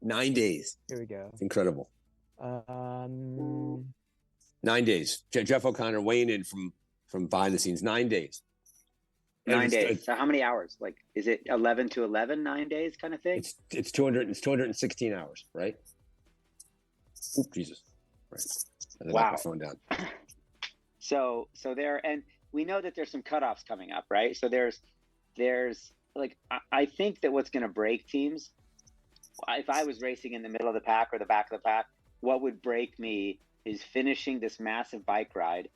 9 days. Here we go. It's incredible. 9 days. Jeff O'Connor weighing in from behind the scenes. 9 days. 9 days. So how many hours? Is it 11 to 11, 9 days kind of thing? It's 216 hours, right? Oop, Jesus. Right. Wow. My phone down. So there, and we know that there's some cutoffs coming up, right? So there's I think that what's going to break teams, if I was racing in the middle of the pack or the back of the pack, what would break me is finishing this massive bike ride,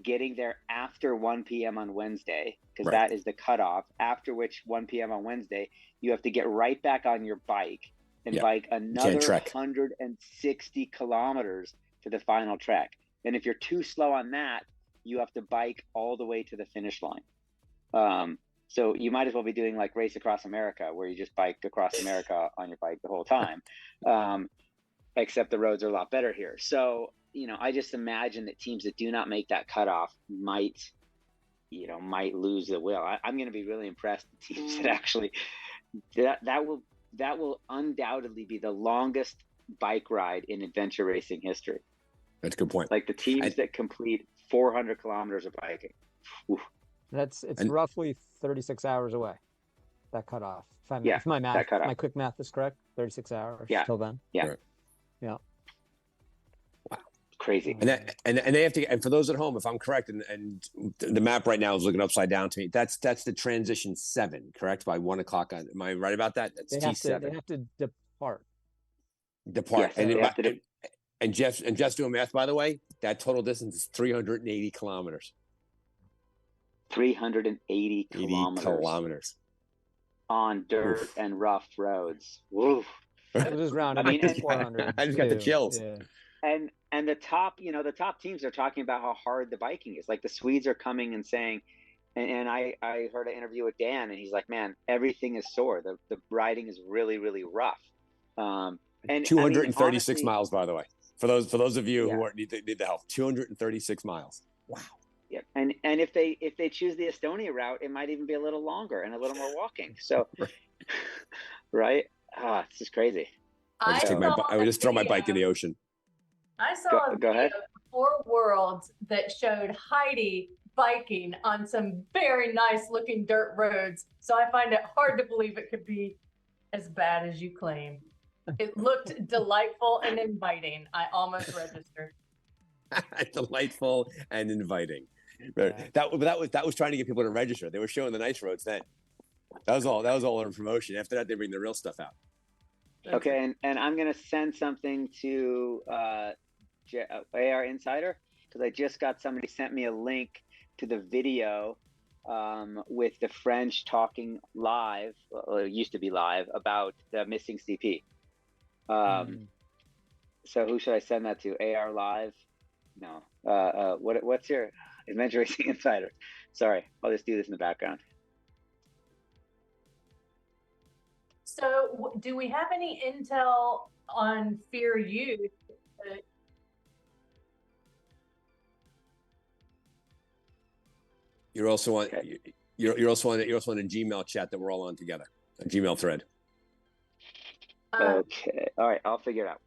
getting there after 1 p.m. on Wednesday, because that is the cutoff, after which 1 p.m. on Wednesday, you have to get right back on your bike and bike another 160 kilometers to the final trek. And if you're too slow on that, you have to bike all the way to the finish line. So you might as well be doing Race Across America, where you just bike across America on your bike the whole time. Except the roads are a lot better here. So, I just imagine that teams that do not make that cutoff might lose the will. I'm going to be really impressed with teams that actually, that will undoubtedly be the longest bike ride in adventure racing history. That's a good point. The teams that complete 400 kilometers of biking. Oof. It's roughly 36 hours away. That cutoff. If my quick math is correct, 36 hours till then. Yeah. Right. Yeah. Wow. Crazy. And they have to. And for those at home, if I'm correct, and the map right now is looking upside down to me. That's the transition 7, correct? By 1 o'clock. Am I right about that? That's T7. They have to depart. Yes, and Jeff's doing math, by the way. That total distance is 380 kilometers. 380 kilometers on dirt and rough roads. Woo. It was rounded to 400. I just got the chills. Yeah. And the top teams are talking about how hard the biking is. The Swedes are coming and saying, and I heard an interview with Dan, and he's like, man, everything is sore. The riding is really, really rough. And 236 miles, by the way, for those of you who need the help. 236 miles. Wow. Yeah, and if they choose the Estonia route, it might even be a little longer and a little more walking. So, right? It's just crazy. I would just throw my bike in the ocean. I saw a video of 4 Worlds that showed Heidi biking on some very nice looking dirt roads. So I find it hard to believe it could be as bad as you claim. It looked delightful and inviting. I almost registered. Delightful and inviting. Yeah. That was trying to get people to register. They were showing the nice roads then. That was all in promotion. After that, they bring the real stuff out. Okay, and I'm gonna send something to AR Insider, because I just got somebody sent me a link to the video with the French talking live, or it used to be live, about the missing CP. So who should I send that to? AR Live? No. What's your Adventure Racing Insider. Sorry, I'll just do this in the background. So do we have any intel on Fear Youth? You're also on. Okay. You're also on a Gmail chat that we're all on together. A Gmail thread. Okay. All right. I'll figure it out.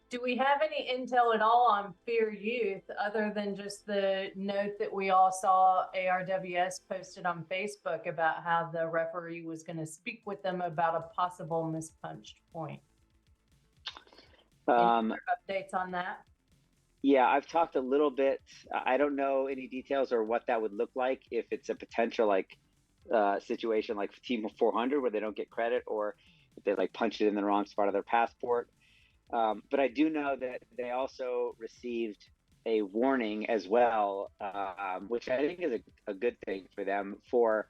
Do we have any intel at all on Fear Youth other than just the note that we all saw ARWS posted on Facebook about how the referee was going to speak with them about a possible mispunched point? Any other updates on that? Yeah, I've talked a little bit. I don't know any details or what that would look like if it's a potential like situation like Team 400 where they don't get credit, or if they like punched it in the wrong spot of their passport. But I do know that they also received a warning as well, which I think is a good thing for them for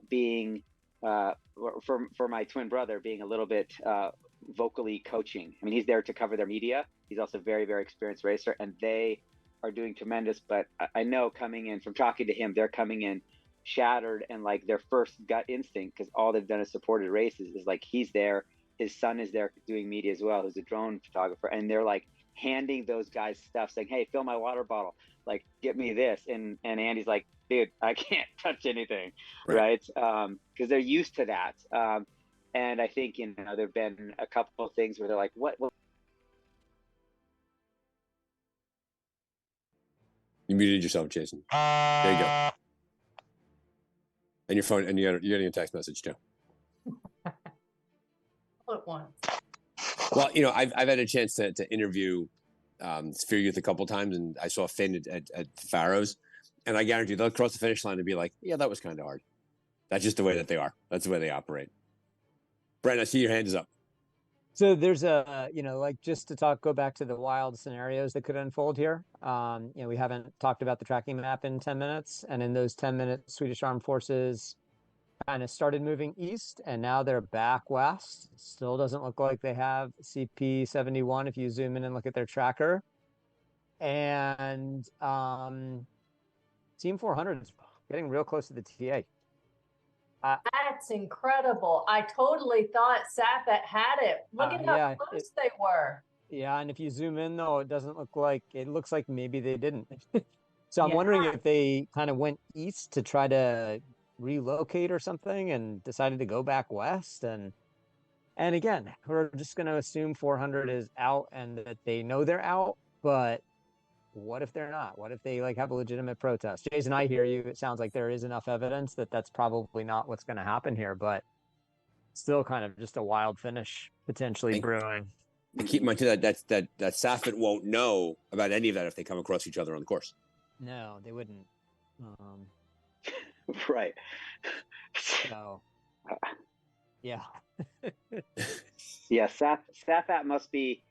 being for my twin brother being a little bit vocally coaching. I mean, he's there to cover their media. He's also a very, very experienced racer, and they are doing tremendous. But I know coming in from talking to him, they're coming in shattered, and like their first gut instinct, because all they've done is supported races, is like he's there. His son is there doing media as well, who's a drone photographer, and they're like handing those guys stuff, saying, "Hey, fill my water bottle. Like, get me this." And Andy's like, "Dude, I can't touch anything," right? Because they're used to that. And I think there've been a couple of things where they're like, "What?" You muted yourself, Jason. There you go. And your phone, and you're getting a text message too. All at once. Well, I've had a chance to interview Fear Youth a couple times, and I saw Finn at Farrow's, and I guarantee they'll cross the finish line and be like, "Yeah, that was kind of hard." That's just the way that they are. That's the way they operate. Brent, I see your hand is up. So there's like just to go back to the wild scenarios that could unfold here. We haven't talked about the tracking map in 10 minutes, and in those 10 minutes, Swedish Armed Forces kind of started moving east, and now they're back west. Still doesn't look like they have CP71 if you zoom in and look at their tracker. And Team 400 is getting real close to the TA. That's incredible. I totally thought Safet had it. Look at how close they were. Yeah, and if you zoom in, though, it looks like maybe they didn't. So I'm wondering if they kind of went east to try to relocate or something and decided to go back west. And again, we're just going to assume 400 is out and that they know they're out, but what if they're not? What if they have a legitimate protest? Jason, I hear you. It sounds like there is enough evidence that that's probably not what's going to happen here, but still kind of just a wild finish potentially brewing. And keep in mind too that Safet won't know about any of that if they come across each other on the course. No, they wouldn't. Right. So, yeah. Yeah, Safet must be.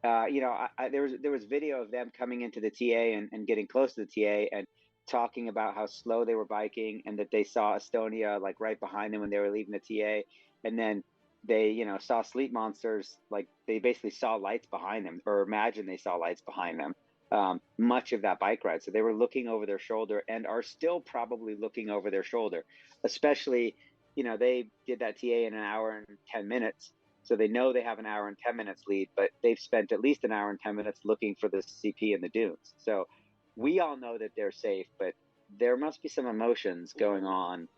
There was video of them coming into the TA and getting close to the TA and talking about how slow they were biking, and that they saw Estonia like right behind them when they were leaving the TA, and then they saw sleep monsters, like they basically saw lights behind them, or imagined they saw lights behind them much of that bike ride. So they were looking over their shoulder and are still probably looking over their shoulder, especially they did that TA in an hour and 10 minutes. So they know they have an hour and 10 minutes lead, but they've spent at least an hour and 10 minutes looking for the CP in the dunes. So we all know that they're safe, but there must be some emotions going on,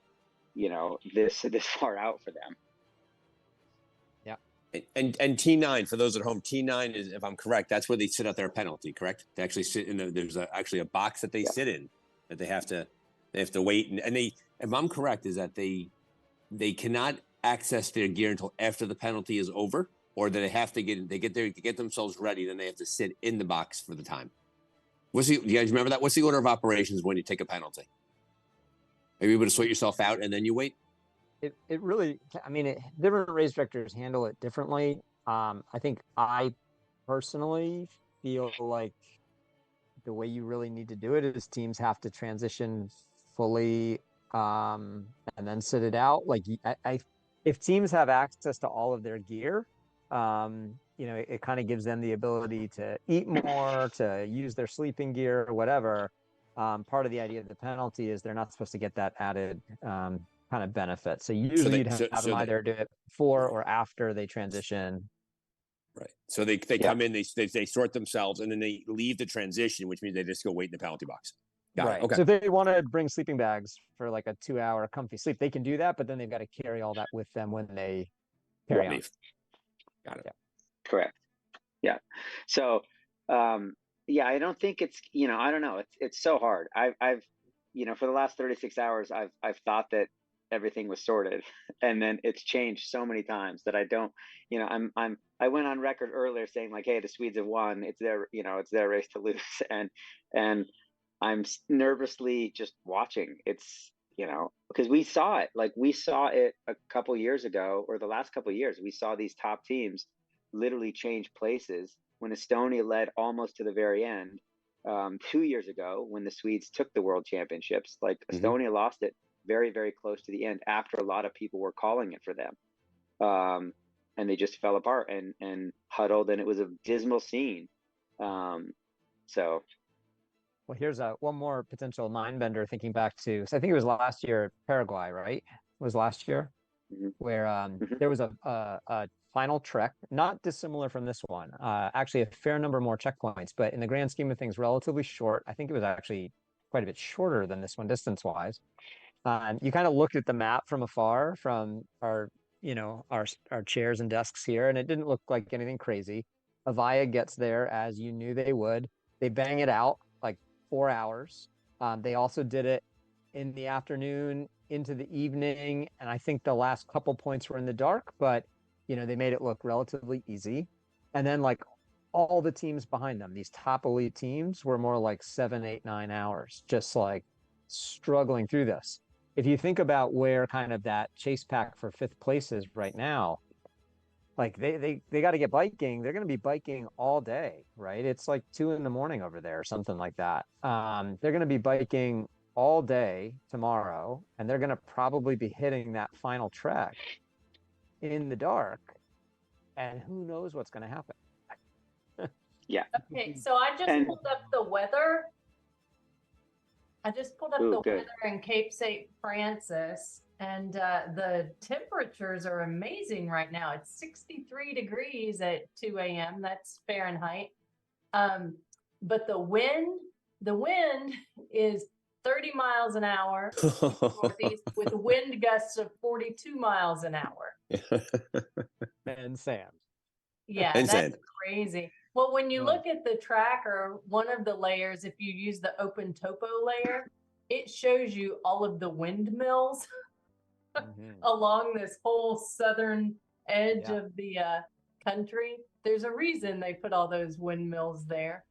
this far out for them. Yeah. And T9, for those at home, T9 is, if I'm correct, that's where they sit out their penalty, correct? They actually sit in there's actually a box that they sit in that they have to wait. And they, if I'm correct, is that they cannot access their gear until after the penalty is over, or that they have to get themselves ready, then they have to sit in the box for the time. Do you guys remember that? What's the order of operations when you take a penalty? Are you able to sort yourself out and then you wait? It really, different race directors handle it differently. I think I personally feel like the way you really need to do it is teams have to transition fully and then sit it out. Like if teams have access to all of their gear, it kind of gives them the ability to eat more, to use their sleeping gear or whatever. part of the idea of the penalty is they're not supposed to get that added kind of benefit. So So usually you'd so, have so them they, either do it before or after they transition. right. So they Yeah. come in, they sort themselves, and then they leave the transition, which means they just go wait in the penalty box. Got Right. it. Okay. So if they want to bring sleeping bags for like a 2-hour comfy sleep, they can do that, but then they've got to carry all that with them when they carry on. Leave. Got it. Yeah. Correct. Yeah. So, yeah, I don't think it's, I don't know. It's so hard. I've, for the last 36 hours, I've thought that everything was sorted, and then it's changed so many times that I don't, I went on record earlier saying like, hey, the Swedes have won. It's their race to lose. And I'm nervously just watching. It's, because we saw it a couple years ago, or the last couple of years. We saw these top teams literally change places when Estonia led almost to the very end 2 years ago when the Swedes took the world championships. Like Estonia lost it very, very close to the end after a lot of people were calling it for them. And they just fell apart and huddled, and it was a dismal scene. So Well, here's one more potential mind bender thinking back to, so I think it was last year, Paraguay, right? It was last year where there was a final trek, not dissimilar from this one. Actually, a fair number more checkpoints, but in the grand scheme of things, relatively short. I think it was actually quite a bit shorter than this one distance-wise. You kind of looked at the map from afar from our chairs and desks here, and it didn't look like anything crazy. Avaya gets there as you knew they would. They bang it out like 4 hours. They also did it in the afternoon into the evening, and I think the last couple points were in the dark, but they made it look relatively easy. And then like all the teams behind them, these top elite teams, were more like 7, 8, 9 hours, just like struggling through this. If you think about where kind of that chase pack for 5th place is right now, like they got to get biking. They're going to be biking all day, right? It's like 2 a.m. over there or something like that. They're going to be biking all day tomorrow, and they're going to probably be hitting that final trek in the dark, and who knows what's going to happen. yeah. Okay, so I just pulled up the weather. Good. Weather in Cape St. Francis, and the temperatures are amazing right now. It's 63 degrees at 2 a.m. That's Fahrenheit. But the wind is 30 miles an hour northeast with wind gusts of 42 miles an hour. And sand. Yeah, And that's sand. crazy. Well, when you look at the track or one of the layers, if you use the open topo layer, it shows you all of the windmills along this whole southern edge of the country. There's a reason they put all those windmills there.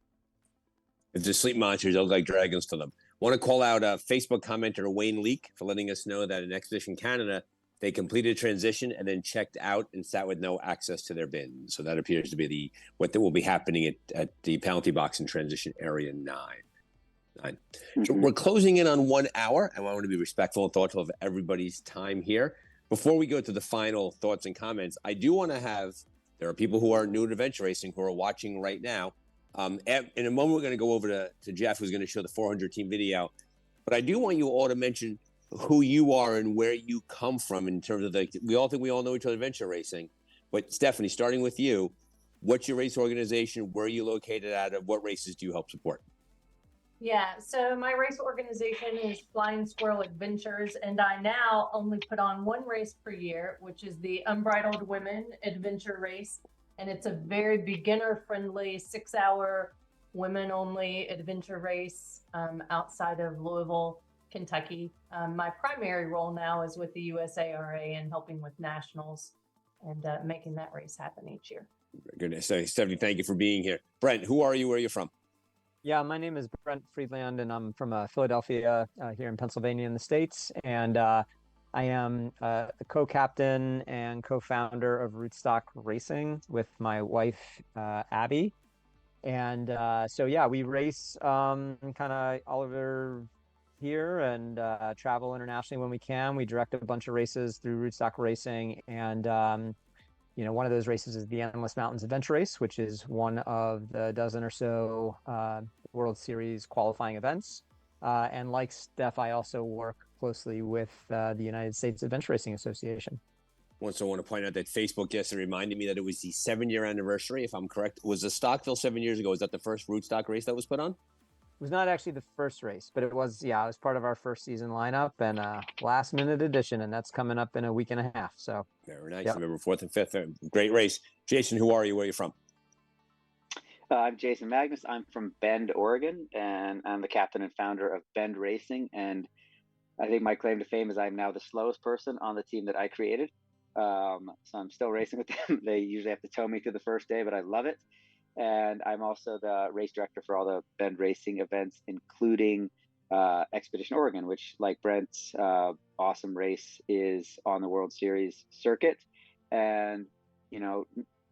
If they're sleep monsters, they look like dragons to them. Want to call out Facebook commenter Wayne Leake for letting us know that in Expedition Canada, they completed transition and then checked out and sat with no access to their bin. So that appears to be what will be happening at the penalty box in transition area 9. So we're closing in on 1 hour. I want to be respectful and thoughtful of everybody's time here. Before we go to the final thoughts and comments, I do want to there are people who are new to adventure racing who are watching right now. In a moment, we're going to go over to Jeff, who's going to show the 400 team video. But I do want you all to mention who you are and where you come from in terms of we all think we all know each other adventure racing. But Stephanie, starting with you, what's your race organization? Where are you located out of? What races do you help support? Yeah, so my race organization is Flying Squirrel Adventures, and I now only put on one race per year, which is the Unbridled Women Adventure Race. And it's a very beginner-friendly 6-hour women-only adventure race outside of Louisville, Kentucky. My primary role now is with the USARA and helping with nationals and making that race happen each year. Goodness, Stephanie, thank you for being here. Brent, who are you? Where are you from? Yeah, my name is Brent Freedland, and I'm from Philadelphia here in Pennsylvania in the States. And I am the co-captain and co-founder of Rootstock Racing with my wife, Abby. And so, yeah, we race kind of all over here and travel internationally when we can. We direct a bunch of races through Rootstock Racing. And, one of those races is the Endless Mountains Adventure Race, which is one of the dozen or so World Series qualifying events. And like Steph, I also work closely with the United States Adventure Racing Association. Also want to point out that Facebook yesterday reminded me that it was the 7-year anniversary, if I'm correct. Was the Stockville 7 years ago? Was that the first Rootstock race that was put on? It was not actually the first race, but it was, yeah, it was part of our first season lineup and last minute edition, and that's coming up in a week and a half. So very nice. Yep. November 4th and 5th. Great race. Jason, who are you? Where are you from? I'm Jason Magness. I'm from Bend, Oregon, and I'm the captain and founder of Bend Racing. And I think my claim to fame is I'm now the slowest person on the team that I created. So I'm still racing with them. They usually have to tow me through the first day, but I love it. And I'm also the race director for all the Bend Racing events, including Expedition Oregon, which, like Brent's awesome race, is on the World Series circuit. And, you know,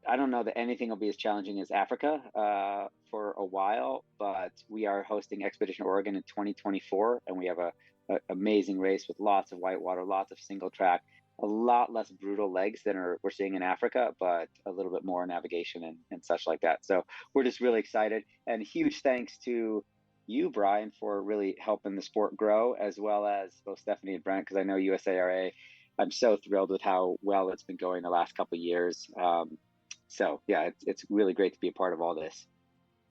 I don't know that anything will be as challenging as Africa for a while, but we are hosting Expedition Oregon in 2024, and we have a amazing race with lots of whitewater, lots of single track, a lot less brutal legs than we're seeing in Africa, but a little bit more navigation and such like that. So we're just really excited, and huge thanks to you, Brian, for really helping the sport grow, as well as both Stephanie and Brent, because I know USARA, I'm so thrilled with how well it's been going the last couple of years. So yeah, it's really great to be a part of all this.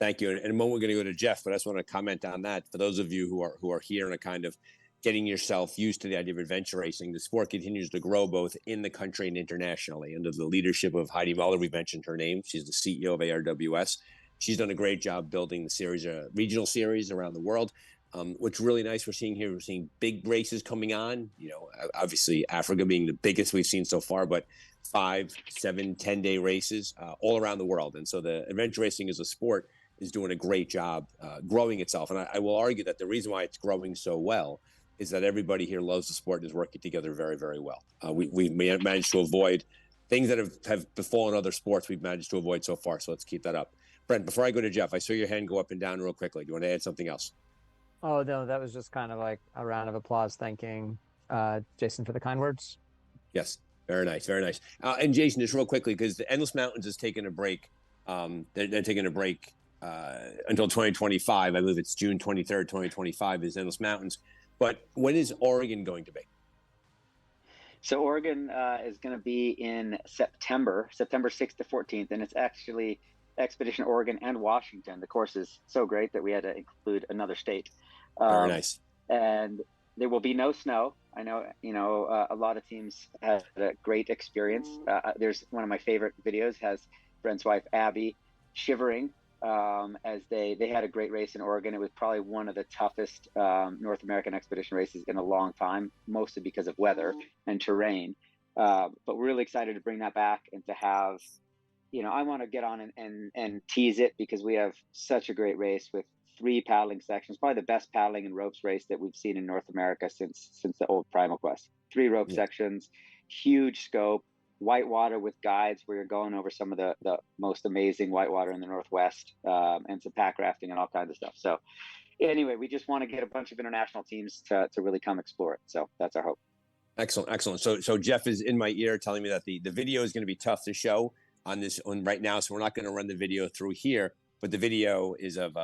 Thank you. And in a moment, we're going to go to Jeff, but I just want to comment on that. For those of you who are here and are kind of getting yourself used to the idea of adventure racing, the sport continues to grow both in the country and internationally under the leadership of Heidi Muller. We mentioned her name. She's the CEO of ARWS. She's done a great job building the series, regional series around the world. What's really nice we're seeing big races coming on, you know, obviously Africa being the biggest we've seen so far, but 5, 7, 10-day races all around the world. And so the adventure racing as a sport is doing a great job growing itself. And I will argue that the reason why it's growing so well is that everybody here loves the sport and is working together very, very well. We've managed to avoid things that have befallen other sports. We've managed to avoid so far. So let's keep that up. Brent, before I go to Jeff, I saw your hand go up and down real quickly. Do you want to add something else? Oh, no, that was just kind of like a round of applause thanking Jason for the kind words. Yes, very nice, very nice. And Jason, just real quickly, because the Endless Mountains is taking a break. They're taking a break until 2025. I believe it's June 23rd, 2025 is Endless Mountains. But when is Oregon going to be? So Oregon is going to be in September 6th to 14th, and it's actually Expedition Oregon and Washington. The course is so great that we had to include another state. Very nice. And there will be no snow. I know, a lot of teams had a great experience. There's one of my favorite videos has Brent's wife, Abby, shivering as they had a great race in Oregon. It was probably one of the toughest North American expedition races in a long time, mostly because of weather and terrain. But we're really excited to bring that back and to have, I want to get on and tease it because we have such a great race with 3 paddling sections, probably the best paddling and ropes race that we've seen in North America since the old Primal Quest. 3 rope sections, huge scope, whitewater with guides where you're going over some of the most amazing whitewater in the Northwest, and some pack rafting and all kinds of stuff. So anyway, we just want to get a bunch of international teams to really come explore it. So that's our hope. Excellent. So Jeff is in my ear telling me that the video is going to be tough to show on right now. So we're not going to run the video through here, but the video is of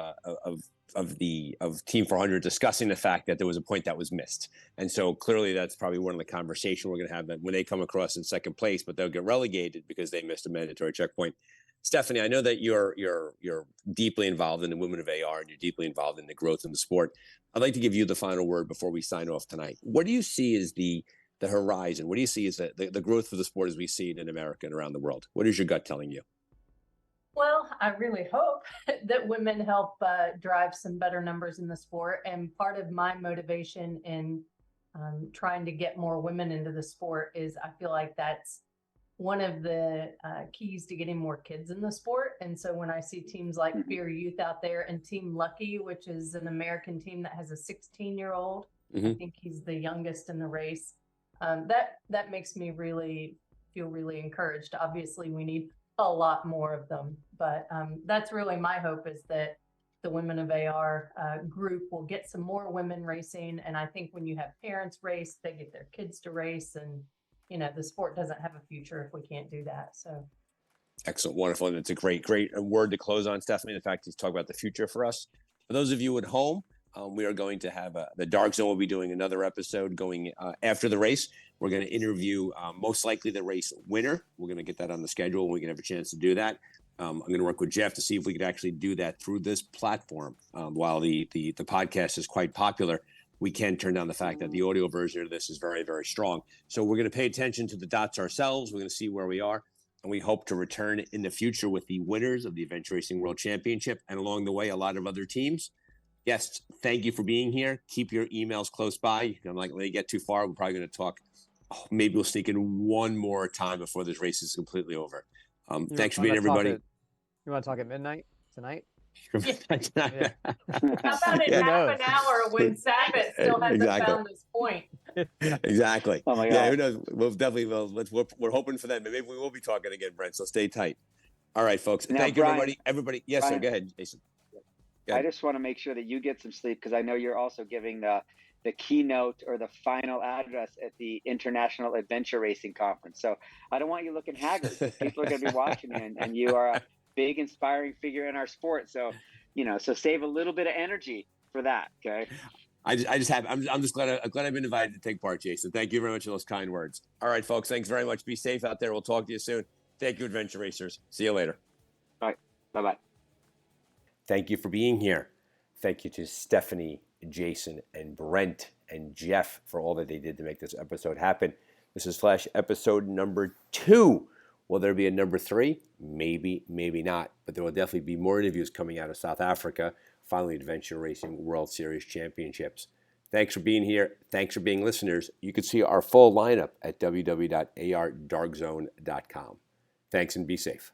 Team 400 discussing the fact that there was a point that was missed. And so clearly that's probably one of the conversations we're going to have when they come across in second place, but they'll get relegated because they missed a mandatory checkpoint. Stephanie, I know that you're deeply involved in the Women of AR and you're deeply involved in the growth of the sport. I'd like to give you the final word before we sign off tonight. What do you see as the horizon? What do you see as the growth of the sport as we see it in America and around the world? What is your gut telling you? Well, I really hope that women help drive some better numbers in the sport. And part of my motivation in trying to get more women into the sport is I feel like that's one of the keys to getting more kids in the sport. And so when I see teams like Fear Youth out there and Team Lucky, which is an American team that has a 16-year-old, I think he's the youngest in the race, that makes me feel really encouraged. Obviously, we need a lot more of them, but that's really my hope, is that the Women of AR group will get some more women racing. And I think when you have parents race, they get their kids to race, and the sport doesn't have a future if we can't do that. So excellent, wonderful. And it's a great word to close on, Stephanie. The fact is, talk about the future for us. For those of you at home, we are going to have the Dark Zone will be doing another episode going after the race. We're going to interview most likely the race winner. We're going to get that on the schedule and we can have a chance to do that. I'm going to work with Jeff to see if we could actually do that through this platform. While the podcast is quite popular, we can turn down the fact that the audio version of this is very, very strong. So we're going to pay attention to the dots ourselves. We're going to see where we are. And we hope to return in the future with the winners of the Adventure Racing World Championship. And along the way, a lot of other teams. Yes, thank you for being here. Keep your emails close by. I'm like, when you get too far, we're probably going to talk. Oh, maybe we'll sneak in one more time before this race is completely over. Thanks for being everybody. You want to talk at midnight tonight? Yeah. How about in half an hour when Sabbath still hasn't found this point? Exactly. Oh my God. Yeah, who knows? We'll definitely. We're hoping for that. Maybe we will be talking again, Brent. So stay tight. All right, folks. Now, Thank Brian, you, everybody. Yes, Brian, sir. Go ahead, Jason. I just want to make sure that you get some sleep because I know you're also giving the keynote or the final address at the International Adventure Racing Conference. So I don't want you looking haggard. People are going to be watching you, and you are a big, inspiring figure in our sport. So, so save a little bit of energy for that. Okay. I'm just glad I've been invited to take part, Jason. Thank you very much for those kind words. All right, folks. Thanks very much. Be safe out there. We'll talk to you soon. Thank you, Adventure Racers. See you later. All right. Bye-bye. Thank you for being here. Thank you to Stephanie, Jason, and Brent, and Jeff for all that they did to make this episode happen. This is Flash episode number 2. Will there be a number 3? Maybe, maybe not. But there will definitely be more interviews coming out of South Africa, following Adventure Racing World Series Championships. Thanks for being here. Thanks for being listeners. You can see our full lineup at www.ardarkzone.com. Thanks and be safe.